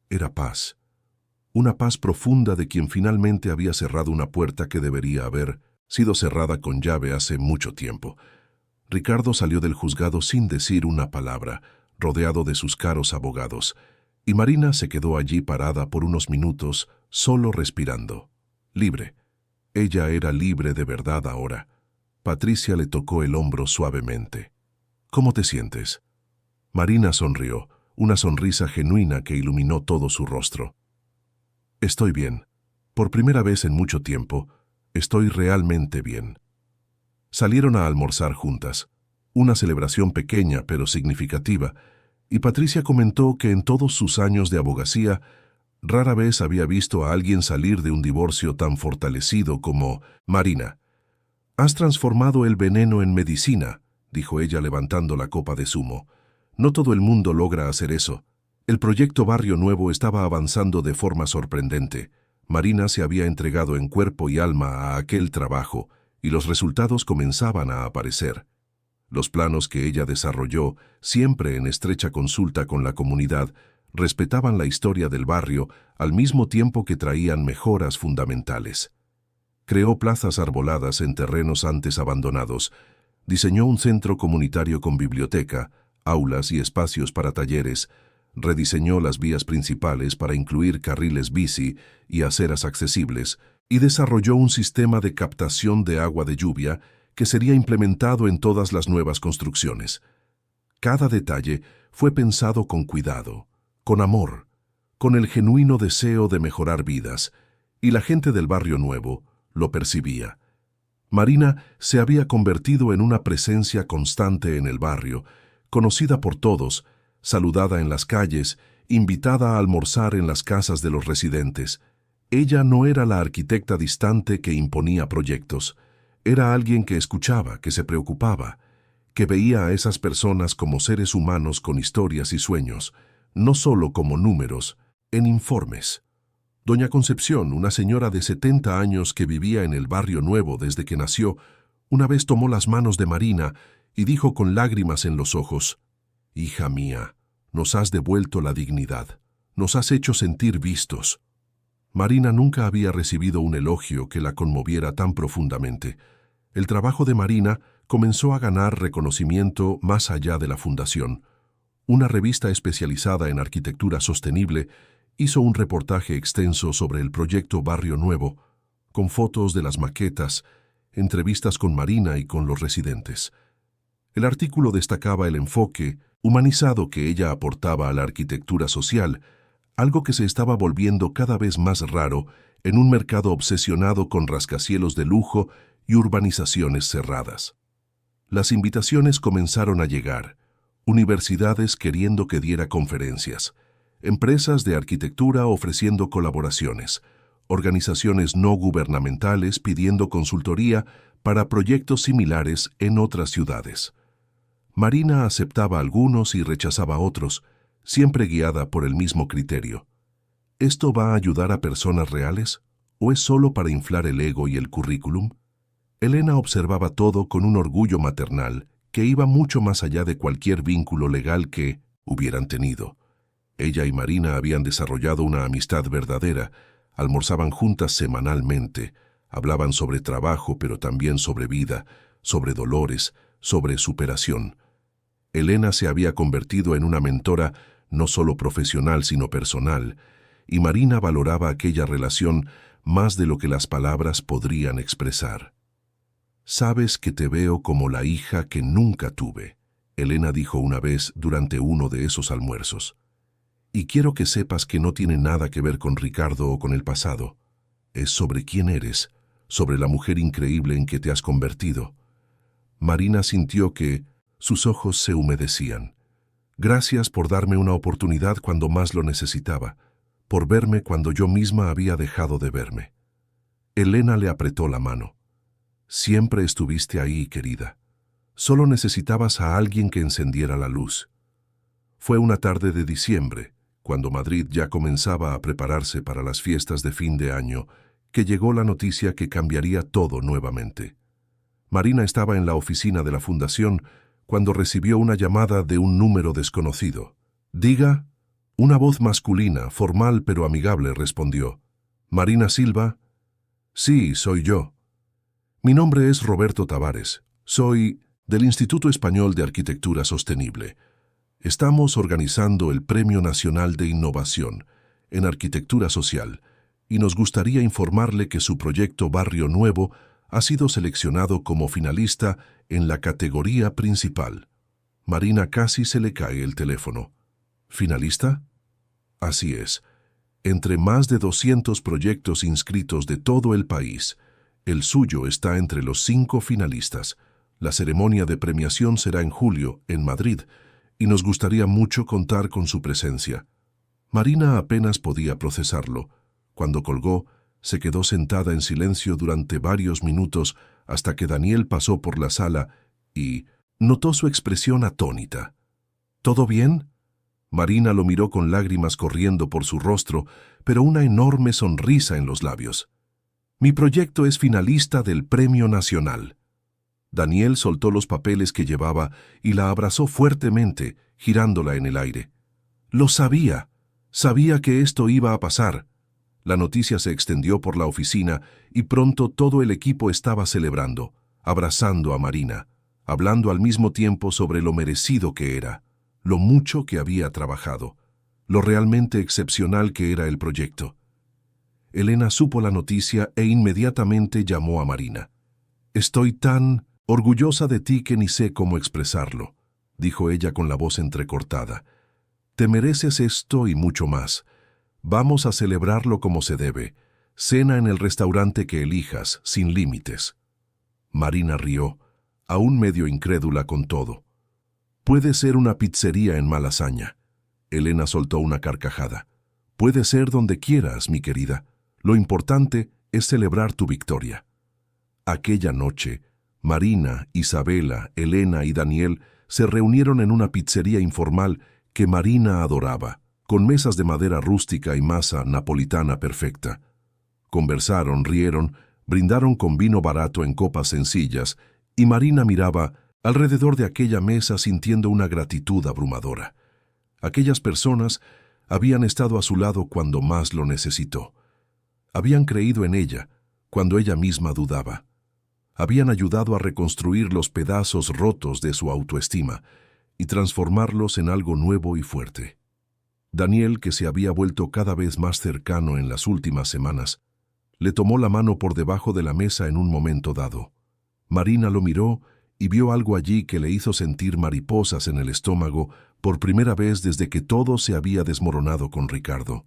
era paz. Una paz profunda de quien finalmente había cerrado una puerta que debería haber sido cerrada con llave hace mucho tiempo. Ricardo salió del juzgado sin decir una palabra, rodeado de sus caros abogados, y Marina se quedó allí parada por unos minutos, solo respirando. Libre. Ella era libre de verdad ahora. Patricia le tocó el hombro suavemente. «¿Cómo te sientes?». Marina sonrió, una sonrisa genuina que iluminó todo su rostro. «Estoy bien. Por primera vez en mucho tiempo, estoy realmente bien». Salieron a almorzar juntas, una celebración pequeña pero significativa, y Patricia comentó que en todos sus años de abogacía rara vez había visto a alguien salir de un divorcio tan fortalecido como Marina. «Has transformado el veneno en medicina», dijo ella levantando la copa de zumo. «No todo el mundo logra hacer eso». El proyecto Barrio Nuevo estaba avanzando de forma sorprendente. Marina se había entregado en cuerpo y alma a aquel trabajo, y los resultados comenzaban a aparecer. Los planos que ella desarrolló, siempre en estrecha consulta con la comunidad, respetaban la historia del barrio al mismo tiempo que traían mejoras fundamentales. Creó plazas arboladas en terrenos antes abandonados, diseñó un centro comunitario con biblioteca, aulas y espacios para talleres, rediseñó las vías principales para incluir carriles bici y aceras accesibles, y desarrolló un sistema de captación de agua de lluvia que sería implementado en todas las nuevas construcciones. Cada detalle fue pensado con cuidado, con amor, con el genuino deseo de mejorar vidas, y la gente del barrio nuevo lo percibía. Marina se había convertido en una presencia constante en el barrio, conocida por todos, saludada en las calles, invitada a almorzar en las casas de los residentes. Ella no era la arquitecta distante que imponía proyectos. Era alguien que escuchaba, que se preocupaba, que veía a esas personas como seres humanos con historias y sueños, no solo como números, en informes. Doña Concepción, una señora de 70 años que vivía en el barrio nuevo desde que nació, una vez tomó las manos de Marina y dijo con lágrimas en los ojos: «Hija mía, nos has devuelto la dignidad, nos has hecho sentir vistos». Marina nunca había recibido un elogio que la conmoviera tan profundamente. El trabajo de Marina comenzó a ganar reconocimiento más allá de la fundación. Una revista especializada en arquitectura sostenible hizo un reportaje extenso sobre el proyecto Barrio Nuevo, con fotos de las maquetas, entrevistas con Marina y con los residentes. El artículo destacaba el enfoque humanizado que ella aportaba a la arquitectura social, algo que se estaba volviendo cada vez más raro en un mercado obsesionado con rascacielos de lujo y urbanizaciones cerradas. Las invitaciones comenzaron a llegar, universidades queriendo que diera conferencias, empresas de arquitectura ofreciendo colaboraciones, organizaciones no gubernamentales pidiendo consultoría para proyectos similares en otras ciudades. Marina aceptaba algunos y rechazaba otros, siempre guiada por el mismo criterio. ¿Esto va a ayudar a personas reales o es solo para inflar el ego y el currículum? Elena observaba todo con un orgullo maternal que iba mucho más allá de cualquier vínculo legal que hubieran tenido. Ella y Marina habían desarrollado una amistad verdadera, almorzaban juntas semanalmente, hablaban sobre trabajo pero también sobre vida, sobre dolores, sobre superación. Elena se había convertido en una mentora no solo profesional sino personal, y Marina valoraba aquella relación más de lo que las palabras podrían expresar. «Sabes que te veo como la hija que nunca tuve», Elena dijo una vez durante uno de esos almuerzos. «Y quiero que sepas que no tiene nada que ver con Ricardo o con el pasado. Es sobre quién eres, sobre la mujer increíble en que te has convertido». Marina sintió que sus ojos se humedecían. «Gracias por darme una oportunidad cuando más lo necesitaba, por verme cuando yo misma había dejado de verme». Elena le apretó la mano. «Siempre estuviste ahí, querida. Solo necesitabas a alguien que encendiera la luz». Fue una tarde de diciembre, cuando Madrid ya comenzaba a prepararse para las fiestas de fin de año, que llegó la noticia que cambiaría todo nuevamente. Marina estaba en la oficina de la fundación cuando recibió una llamada de un número desconocido. «Diga». Una voz masculina, formal pero amigable, respondió. «¿Marina Silva?» «Sí, soy yo». «Mi nombre es Roberto Tavares. Soy del Instituto Español de Arquitectura Sostenible. Estamos organizando el Premio Nacional de Innovación en Arquitectura Social y nos gustaría informarle que su proyecto Barrio Nuevo ha sido seleccionado como finalista en la categoría principal». Marina casi se le cae el teléfono. ¿Finalista? Así es. Entre más de 200 proyectos inscritos de todo el país, el suyo está entre los 5 finalistas. La ceremonia de premiación será en julio, en Madrid, y nos gustaría mucho contar con su presencia. Marina apenas podía procesarlo. Cuando colgó, se quedó sentada en silencio durante varios minutos hasta que Daniel pasó por la sala y notó su expresión atónita. «¿Todo bien?» Marina lo miró con lágrimas corriendo por su rostro, pero una enorme sonrisa en los labios. «Mi proyecto es finalista del Premio Nacional». Daniel soltó los papeles que llevaba y la abrazó fuertemente, girándola en el aire. «Lo sabía. Sabía que esto iba a pasar». La noticia se extendió por la oficina y pronto todo el equipo estaba celebrando, abrazando a Marina, hablando al mismo tiempo sobre lo merecido que era, lo mucho que había trabajado, lo realmente excepcional que era el proyecto. Elena supo la noticia e inmediatamente llamó a Marina. «Estoy tan orgullosa de ti que ni sé cómo expresarlo». dijo ella con la voz entrecortada. «Te mereces esto y mucho más. Vamos a celebrarlo como se debe. Cena en el restaurante que elijas, sin límites». Marina rió, aún medio incrédula con todo. «Puede ser una pizzería en Malasaña». Elena soltó una carcajada. «Puede ser donde quieras, mi querida. Lo importante es celebrar tu victoria». Aquella noche, Marina, Isabela, Elena y Daniel se reunieron en una pizzería informal que Marina adoraba, con mesas de madera rústica y masa napolitana perfecta. Conversaron, rieron, brindaron con vino barato en copas sencillas, y Marina miraba alrededor de aquella mesa sintiendo una gratitud abrumadora. Aquellas personas habían estado a su lado cuando más lo necesitó. Habían creído en ella cuando ella misma dudaba. Habían ayudado a reconstruir los pedazos rotos de su autoestima y transformarlos en algo nuevo y fuerte. Daniel, que se había vuelto cada vez más cercano en las últimas semanas, le tomó la mano por debajo de la mesa en un momento dado. Marina lo miró y vio algo allí que le hizo sentir mariposas en el estómago por primera vez desde que todo se había desmoronado con Ricardo.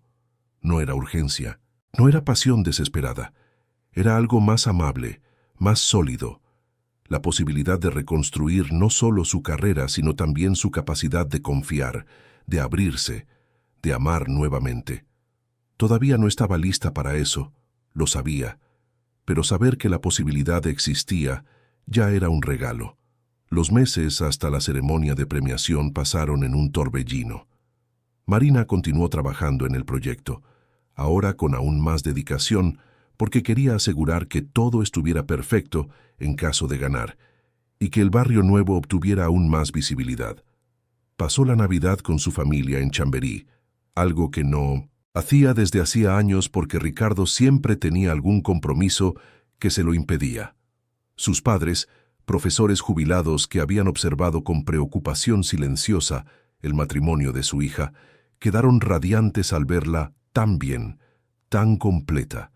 No era urgencia, no era pasión desesperada, era algo más amable, más sólido, la posibilidad de reconstruir no solo su carrera, sino también su capacidad de confiar, de abrirse, de amar nuevamente. Todavía no estaba lista para eso, lo sabía, pero saber que la posibilidad existía ya era un regalo. Los meses hasta la ceremonia de premiación pasaron en un torbellino. Marina continuó trabajando en el proyecto, ahora con aún más dedicación, porque quería asegurar que todo estuviera perfecto en caso de ganar, y que el barrio nuevo obtuviera aún más visibilidad. Pasó la Navidad con su familia en Chamberí, algo que no hacía desde hacía años porque Ricardo siempre tenía algún compromiso que se lo impedía. Sus padres, profesores jubilados que habían observado con preocupación silenciosa el matrimonio de su hija, quedaron radiantes al verla tan bien, tan completa,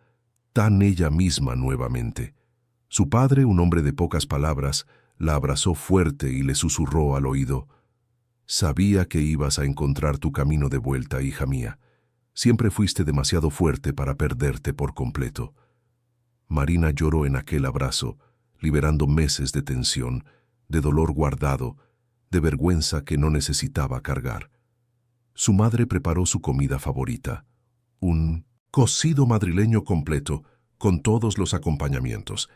tan ella misma nuevamente. Su padre, un hombre de pocas palabras, la abrazó fuerte y le susurró al oído: «Sabía que ibas a encontrar tu camino de vuelta, hija mía. Siempre fuiste demasiado fuerte para perderte por completo». Marina lloró en aquel abrazo, liberando meses de tensión, de dolor guardado, de vergüenza que no necesitaba cargar. Su madre preparó su comida favorita, un cocido madrileño completo, con todos los acompañamientos,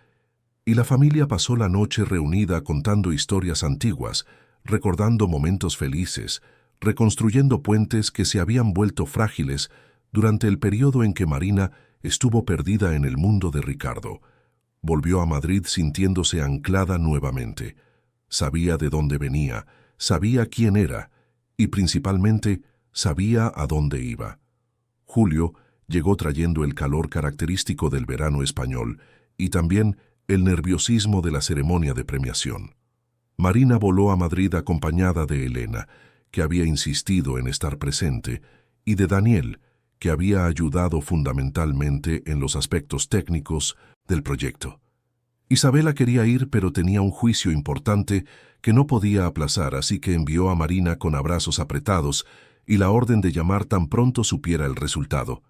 y la familia pasó la noche reunida contando historias antiguas, recordando momentos felices, reconstruyendo puentes que se habían vuelto frágiles durante el periodo en que Marina estuvo perdida en el mundo de Ricardo. Volvió a Madrid sintiéndose anclada nuevamente. Sabía de dónde venía, sabía quién era, y principalmente sabía a dónde iba. Julio llegó trayendo el calor característico del verano español y también el nerviosismo de la ceremonia de premiación. Marina voló a Madrid acompañada de Elena, que había insistido en estar presente, y de Daniel, que había ayudado fundamentalmente en los aspectos técnicos del proyecto. Isabela quería ir, pero tenía un juicio importante que no podía aplazar, así que envió a Marina con abrazos apretados y la orden de llamar tan pronto supiera el resultado.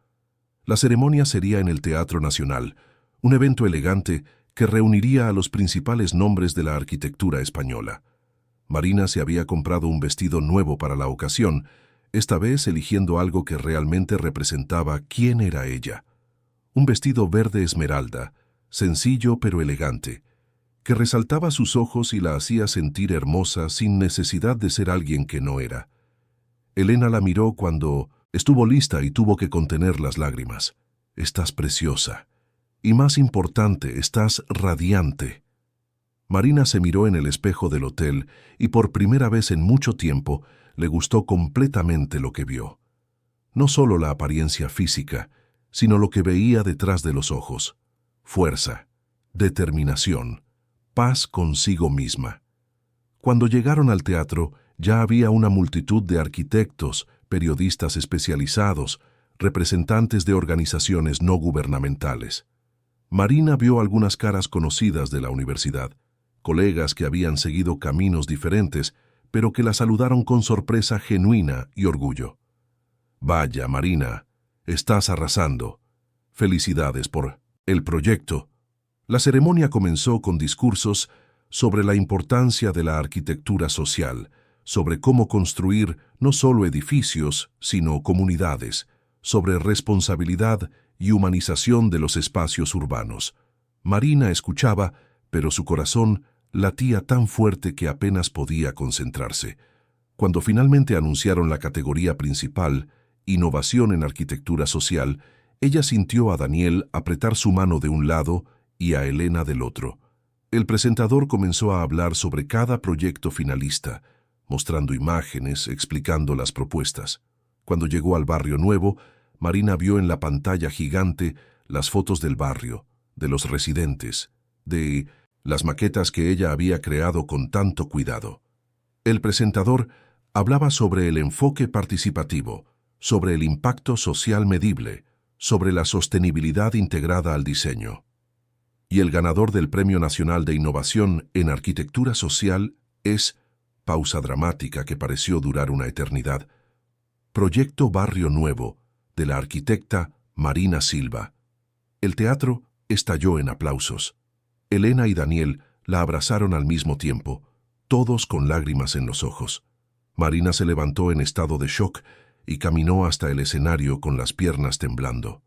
La ceremonia sería en el Teatro Nacional, un evento elegante que reuniría a los principales nombres de la arquitectura española. Marina se había comprado un vestido nuevo para la ocasión, esta vez eligiendo algo que realmente representaba quién era ella. Un vestido verde esmeralda, sencillo pero elegante, que resaltaba sus ojos y la hacía sentir hermosa sin necesidad de ser alguien que no era. Elena la miró cuando estuvo lista y tuvo que contener las lágrimas. «Estás preciosa. Y más importante, estás radiante». Marina se miró en el espejo del hotel y por primera vez en mucho tiempo le gustó completamente lo que vio. No solo la apariencia física, sino lo que veía detrás de los ojos. Fuerza, determinación, paz consigo misma. Cuando llegaron al teatro, ya había una multitud de arquitectos, periodistas especializados, representantes de organizaciones no gubernamentales. Marina vio algunas caras conocidas de la universidad, colegas que habían seguido caminos diferentes, pero que la saludaron con sorpresa genuina y orgullo. «Vaya, Marina, estás arrasando. Felicidades por el proyecto». La ceremonia comenzó con discursos sobre la importancia de la arquitectura social, sobre cómo construir no solo edificios, sino comunidades, sobre responsabilidad y humanización de los espacios urbanos. Marina escuchaba, pero su corazón latía tan fuerte que apenas podía concentrarse. Cuando finalmente anunciaron la categoría principal, Innovación en Arquitectura Social, ella sintió a Daniel apretar su mano de un lado y a Elena del otro. El presentador comenzó a hablar sobre cada proyecto finalista, mostrando imágenes, explicando las propuestas. Cuando llegó al barrio nuevo, Marina vio en la pantalla gigante las fotos del barrio, de los residentes, de las maquetas que ella había creado con tanto cuidado. El presentador hablaba sobre el enfoque participativo, sobre el impacto social medible, sobre la sostenibilidad integrada al diseño. Y el ganador del Premio Nacional de Innovación en Arquitectura Social es, pausa dramática que pareció durar una eternidad, Proyecto Barrio Nuevo, de la arquitecta Marina Silva. El teatro estalló en aplausos. Elena y Daniel la abrazaron al mismo tiempo, todos con lágrimas en los ojos. Marina se levantó en estado de shock y caminó hasta el escenario con las piernas temblando.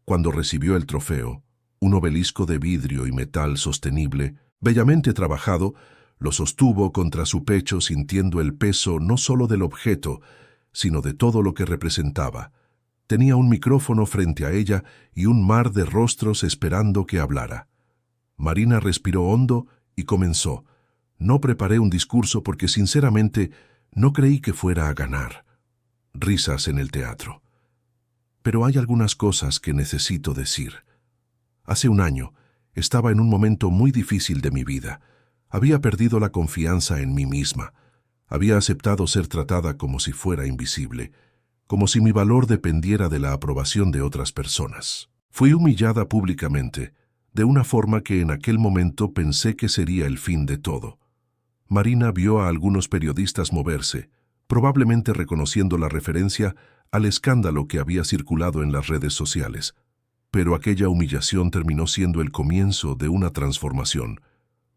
Cuando recibió el trofeo, un obelisco de vidrio y metal sostenible, bellamente trabajado, lo sostuvo contra su pecho sintiendo el peso no solo del objeto, sino de todo lo que representaba. Tenía un micrófono frente a ella y un mar de rostros esperando que hablara. Marina respiró hondo y comenzó. No preparé un discurso porque sinceramente no creí que fuera a ganar. Risas en el teatro. Pero hay algunas cosas que necesito decir. Hace un año estaba en un momento muy difícil de mi vida. Había perdido la confianza en mí misma. Había aceptado ser tratada como si fuera invisible, como si mi valor dependiera de la aprobación de otras personas. Fui humillada públicamente, de una forma que en aquel momento pensé que sería el fin de todo. Marina vio a algunos periodistas moverse, probablemente reconociendo la referencia al escándalo que había circulado en las redes sociales. Pero aquella humillación terminó siendo el comienzo de una transformación,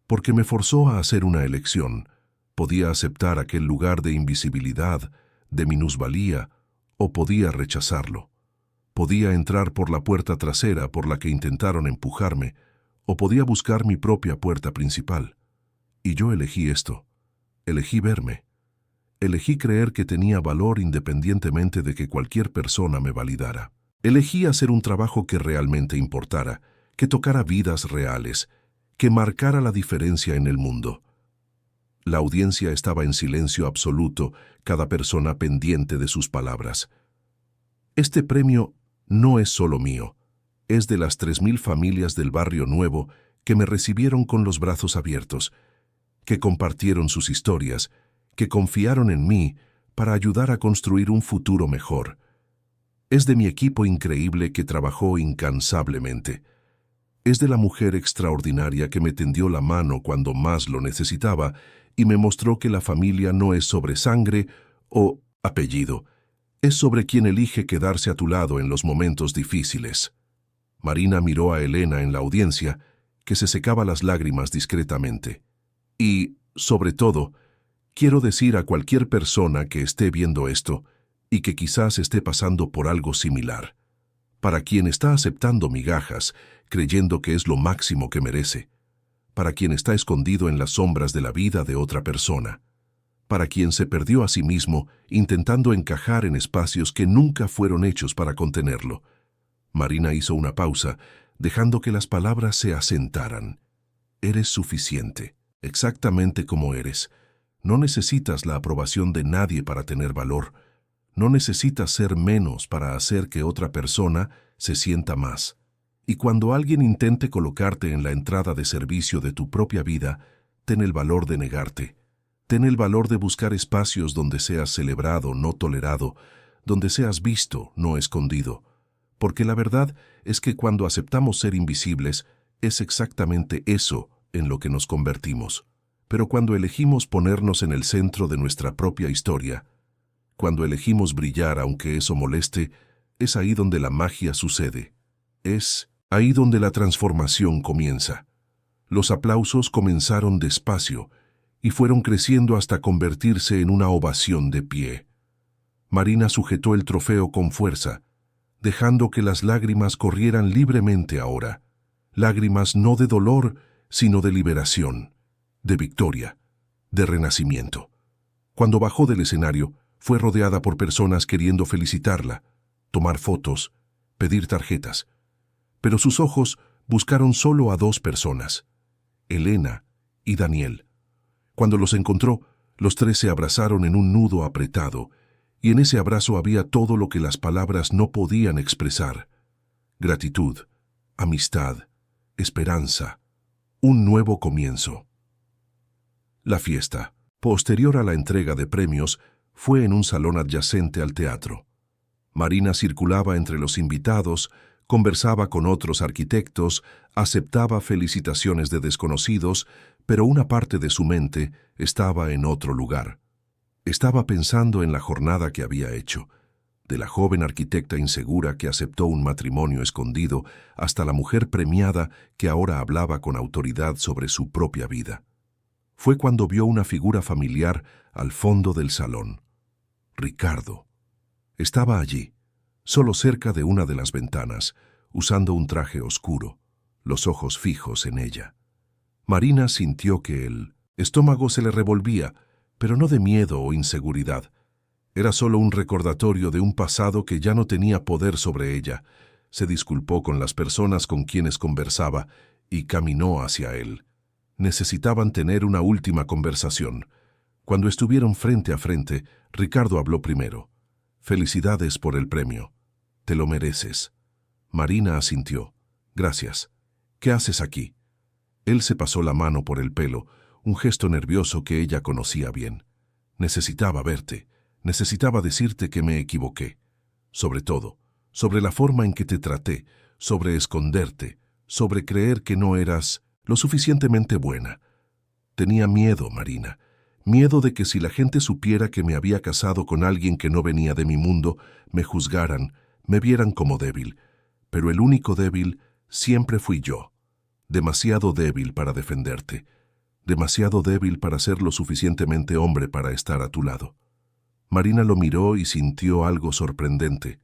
porque me forzó a hacer una elección. Podía aceptar aquel lugar de invisibilidad, de minusvalía, o podía rechazarlo. Podía entrar por la puerta trasera por la que intentaron empujarme, o podía buscar mi propia puerta principal. Y yo elegí esto. Elegí verme. Elegí creer que tenía valor independientemente de que cualquier persona me validara. Elegí hacer un trabajo que realmente importara, que tocara vidas reales, que marcara la diferencia en el mundo. La audiencia estaba en silencio absoluto, cada persona pendiente de sus palabras. Este premio no es solo mío, es de las 3.000 familias del Barrio Nuevo que me recibieron con los brazos abiertos, que compartieron sus historias, que confiaron en mí para ayudar a construir un futuro mejor. Es de mi equipo increíble que trabajó incansablemente. Es de la mujer extraordinaria que me tendió la mano cuando más lo necesitaba y me mostró que la familia no es sobre sangre o apellido, es sobre quien elige quedarse a tu lado en los momentos difíciles. Marina miró a Elena en la audiencia, que se secaba las lágrimas discretamente. Y, sobre todo, quiero decir a cualquier persona que esté viendo esto y que quizás esté pasando por algo similar, para quien está aceptando migajas, creyendo que es lo máximo que merece, para quien está escondido en las sombras de la vida de otra persona, para quien se perdió a sí mismo intentando encajar en espacios que nunca fueron hechos para contenerlo. Marina hizo una pausa, dejando que las palabras se asentaran. Eres suficiente, exactamente como eres. No necesitas la aprobación de nadie para tener valor. No necesitas ser menos para hacer que otra persona se sienta más. Y cuando alguien intente colocarte en la entrada de servicio de tu propia vida, ten el valor de negarte. Ten el valor de buscar espacios donde seas celebrado, no tolerado, donde seas visto, no escondido. Porque la verdad es que cuando aceptamos ser invisibles, es exactamente eso en lo que nos convertimos. Pero cuando elegimos ponernos en el centro de nuestra propia historia, cuando elegimos brillar aunque eso moleste, es ahí donde la magia sucede. Es ahí donde la transformación comienza. Los aplausos comenzaron despacio y fueron creciendo hasta convertirse en una ovación de pie. Marina sujetó el trofeo con fuerza, dejando que las lágrimas corrieran libremente ahora. Lágrimas no de dolor, sino de liberación, de victoria, de renacimiento. Cuando bajó del escenario, fue rodeada por personas queriendo felicitarla, tomar fotos, pedir tarjetas. Pero sus ojos buscaron solo a dos personas, Elena y Daniel. Cuando los encontró, los tres se abrazaron en un nudo apretado, y en ese abrazo había todo lo que las palabras no podían expresar: gratitud, amistad, esperanza, un nuevo comienzo. La fiesta, posterior a la entrega de premios, fue en un salón adyacente al teatro. Marina circulaba entre los invitados, conversaba con otros arquitectos, aceptaba felicitaciones de desconocidos, pero una parte de su mente estaba en otro lugar. Estaba pensando en la jornada que había hecho, de la joven arquitecta insegura que aceptó un matrimonio escondido hasta la mujer premiada que ahora hablaba con autoridad sobre su propia vida. Fue cuando vio una figura familiar al fondo del salón. Ricardo. Estaba allí, solo cerca de una de las ventanas, usando un traje oscuro, los ojos fijos en ella. Marina sintió que el estómago se le revolvía, pero no de miedo o inseguridad. Era solo un recordatorio de un pasado que ya no tenía poder sobre ella. Se disculpó con las personas con quienes conversaba y caminó hacia él. Necesitaban tener una última conversación. Cuando estuvieron frente a frente, Ricardo habló primero. «Felicidades por el premio. Te lo mereces». Marina asintió. «Gracias. ¿Qué haces aquí?» Él se pasó la mano por el pelo, un gesto nervioso que ella conocía bien. «Necesitaba verte. Necesitaba decirte que me equivoqué. Sobre todo, sobre la forma en que te traté, sobre esconderte, sobre creer que no eras lo suficientemente buena. Tenía miedo, Marina. Miedo de que si la gente supiera que me había casado con alguien que no venía de mi mundo, me juzgaran, me vieran como débil. Pero el único débil siempre fui yo. Demasiado débil para defenderte. Demasiado débil para ser lo suficientemente hombre para estar a tu lado». Marina lo miró y sintió algo sorprendente.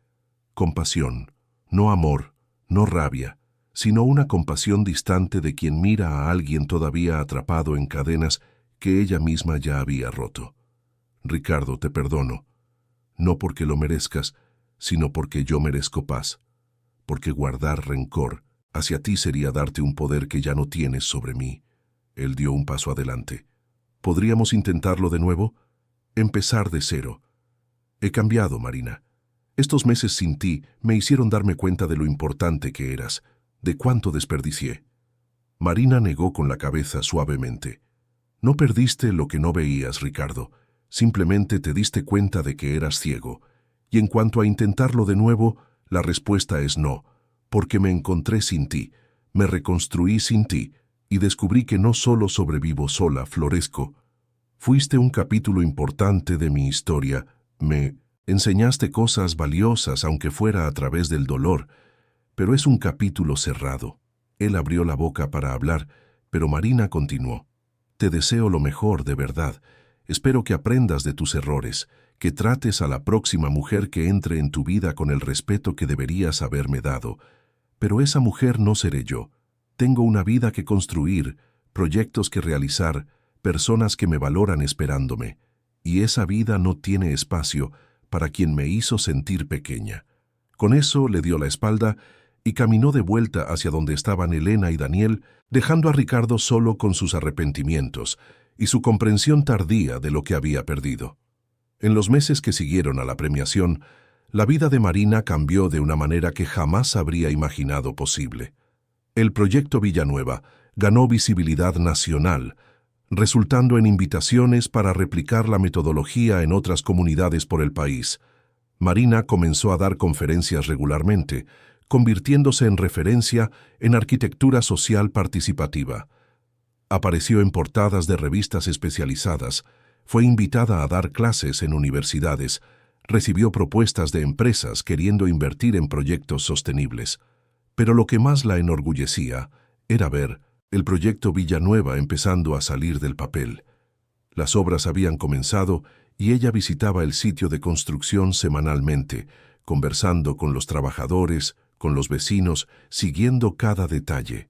Compasión, no amor, no rabia, sino una compasión distante de quien mira a alguien todavía atrapado en cadenas que ella misma ya había roto. «Ricardo, te perdono. No porque lo merezcas, sino porque yo merezco paz. Porque guardar rencor hacia ti sería darte un poder que ya no tienes sobre mí». Él dio un paso adelante. «¿Podríamos intentarlo de nuevo? Empezar de cero. He cambiado, Marina. Estos meses sin ti me hicieron darme cuenta de lo importante que eras, de cuánto desperdicié». Marina negó con la cabeza suavemente. «No perdiste lo que no veías, Ricardo. Simplemente te diste cuenta de que eras ciego. Y en cuanto a intentarlo de nuevo, la respuesta es no, porque me encontré sin ti, me reconstruí sin ti, y descubrí que no solo sobrevivo sola, florezco. Fuiste un capítulo importante de mi historia. Me enseñaste cosas valiosas, aunque fuera a través del dolor, pero es un capítulo cerrado». Él abrió la boca para hablar, pero Marina continuó. «Te deseo lo mejor, de verdad. Espero que aprendas de tus errores, que trates a la próxima mujer que entre en tu vida con el respeto que deberías haberme dado. Pero esa mujer no seré yo. Tengo una vida que construir, proyectos que realizar, personas que me valoran esperándome, y esa vida no tiene espacio para quien me hizo sentir pequeña». Con eso le dio la espalda y caminó de vuelta hacia donde estaban Elena y Daniel, dejando a Ricardo solo con sus arrepentimientos y su comprensión tardía de lo que había perdido. En los meses que siguieron a la premiación, la vida de Marina cambió de una manera que jamás habría imaginado posible. El proyecto Villanueva ganó visibilidad nacional, resultando en invitaciones para replicar la metodología en otras comunidades por el país. Marina comenzó a dar conferencias regularmente, convirtiéndose en referencia en arquitectura social participativa. Apareció en portadas de revistas especializadas, fue invitada a dar clases en universidades, recibió propuestas de empresas queriendo invertir en proyectos sostenibles. Pero lo que más la enorgullecía era ver el proyecto Villanueva empezando a salir del papel. Las obras habían comenzado y ella visitaba el sitio de construcción semanalmente, conversando con los trabajadores, con los vecinos, siguiendo cada detalle.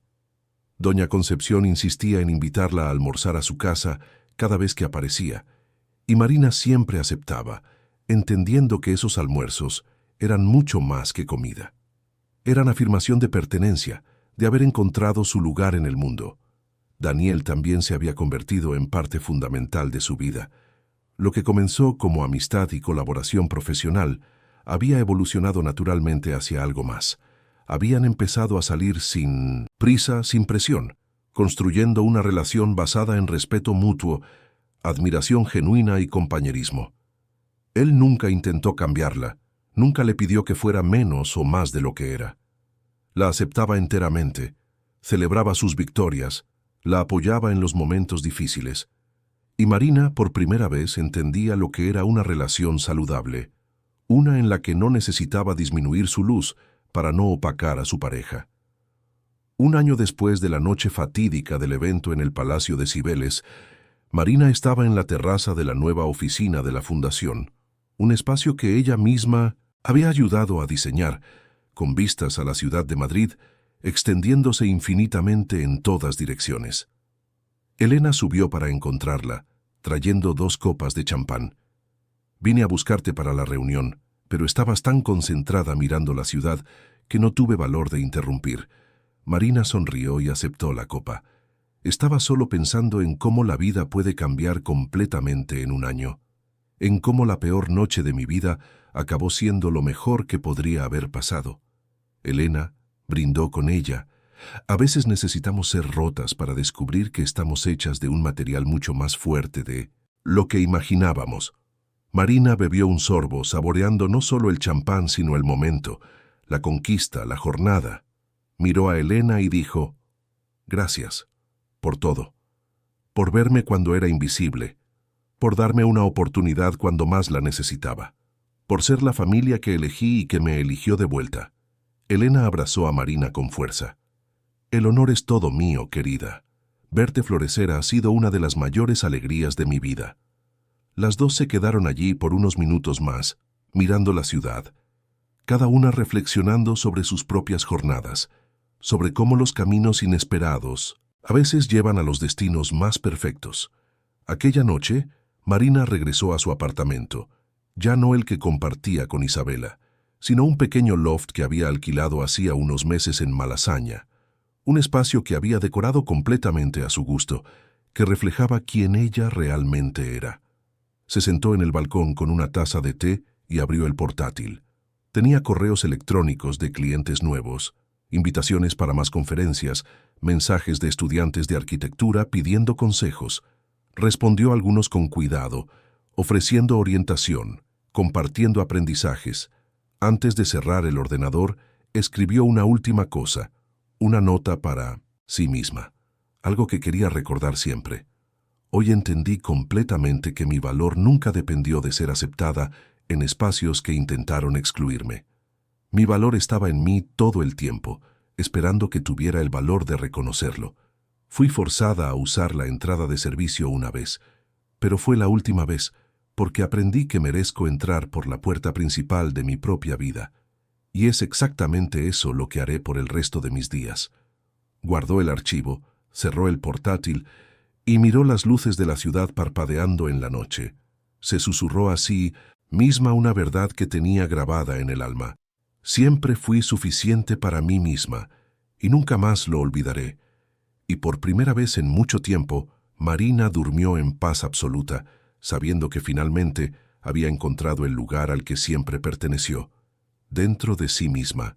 Doña Concepción insistía en invitarla a almorzar a su casa cada vez que aparecía, y Marina siempre aceptaba, entendiendo que esos almuerzos eran mucho más que comida. Eran afirmación de pertenencia, de haber encontrado su lugar en el mundo. Daniel también se había convertido en parte fundamental de su vida. Lo que comenzó como amistad y colaboración profesional había evolucionado naturalmente hacia algo más. Habían empezado a salir sin prisa, sin presión, construyendo una relación basada en respeto mutuo, admiración genuina y compañerismo. Él nunca intentó cambiarla, nunca le pidió que fuera menos o más de lo que era. La aceptaba enteramente, celebraba sus victorias, la apoyaba en los momentos difíciles. Y Marina, por primera vez, entendía lo que era una relación saludable, una en la que no necesitaba disminuir su luz para no opacar a su pareja. Un año después de la noche fatídica del evento en el Palacio de Cibeles, Marina estaba en la terraza de la nueva oficina de la Fundación, un espacio que ella misma había ayudado a diseñar, con vistas a la ciudad de Madrid, extendiéndose infinitamente en todas direcciones. Elena subió para encontrarla, trayendo 2 copas de champán. Vine a buscarte para la reunión, pero estabas tan concentrada mirando la ciudad que no tuve valor de interrumpir. Marina sonrió y aceptó la copa. Estaba solo pensando en cómo la vida puede cambiar completamente en un año, en cómo la peor noche de mi vida acabó siendo lo mejor que podría haber pasado. Elena brindó con ella. A veces necesitamos ser rotas para descubrir que estamos hechas de un material mucho más fuerte de lo que imaginábamos. Marina bebió un sorbo, saboreando no solo el champán sino el momento, la conquista, la jornada. Miró a Elena y dijo: «Gracias por todo, por verme cuando era invisible, por darme una oportunidad cuando más la necesitaba, por ser la familia que elegí y que me eligió de vuelta». Elena abrazó a Marina con fuerza. «El honor es todo mío, querida. Verte florecer ha sido una de las mayores alegrías de mi vida». Las dos se quedaron allí por unos minutos más, mirando la ciudad, cada una reflexionando sobre sus propias jornadas, sobre cómo los caminos inesperados a veces llevan a los destinos más perfectos. Aquella noche, Marina regresó a su apartamento, ya no el que compartía con Isabela, sino un pequeño loft que había alquilado hacía unos meses en Malasaña, un espacio que había decorado completamente a su gusto, que reflejaba quién ella realmente era. Se sentó en el balcón con una taza de té y abrió el portátil. Tenía correos electrónicos de clientes nuevos, invitaciones para más conferencias, mensajes de estudiantes de arquitectura pidiendo consejos. Respondió algunos con cuidado, ofreciendo orientación, compartiendo aprendizajes. Antes de cerrar el ordenador, escribió una última cosa, una nota para sí misma, algo que quería recordar siempre. Hoy entendí completamente que mi valor nunca dependió de ser aceptada en espacios que intentaron excluirme. Mi valor estaba en mí todo el tiempo, esperando que tuviera el valor de reconocerlo. Fui forzada a usar la entrada de servicio una vez, pero fue la última vez, porque aprendí que merezco entrar por la puerta principal de mi propia vida. Y es exactamente eso lo que haré por el resto de mis días. Guardó el archivo, cerró el portátil y miró las luces de la ciudad parpadeando en la noche. Se susurró a sí misma una verdad que tenía grabada en el alma. Siempre fui suficiente para mí misma, y nunca más lo olvidaré. Y por primera vez en mucho tiempo, Marina durmió en paz absoluta, sabiendo que finalmente había encontrado el lugar al que siempre perteneció, dentro de sí misma.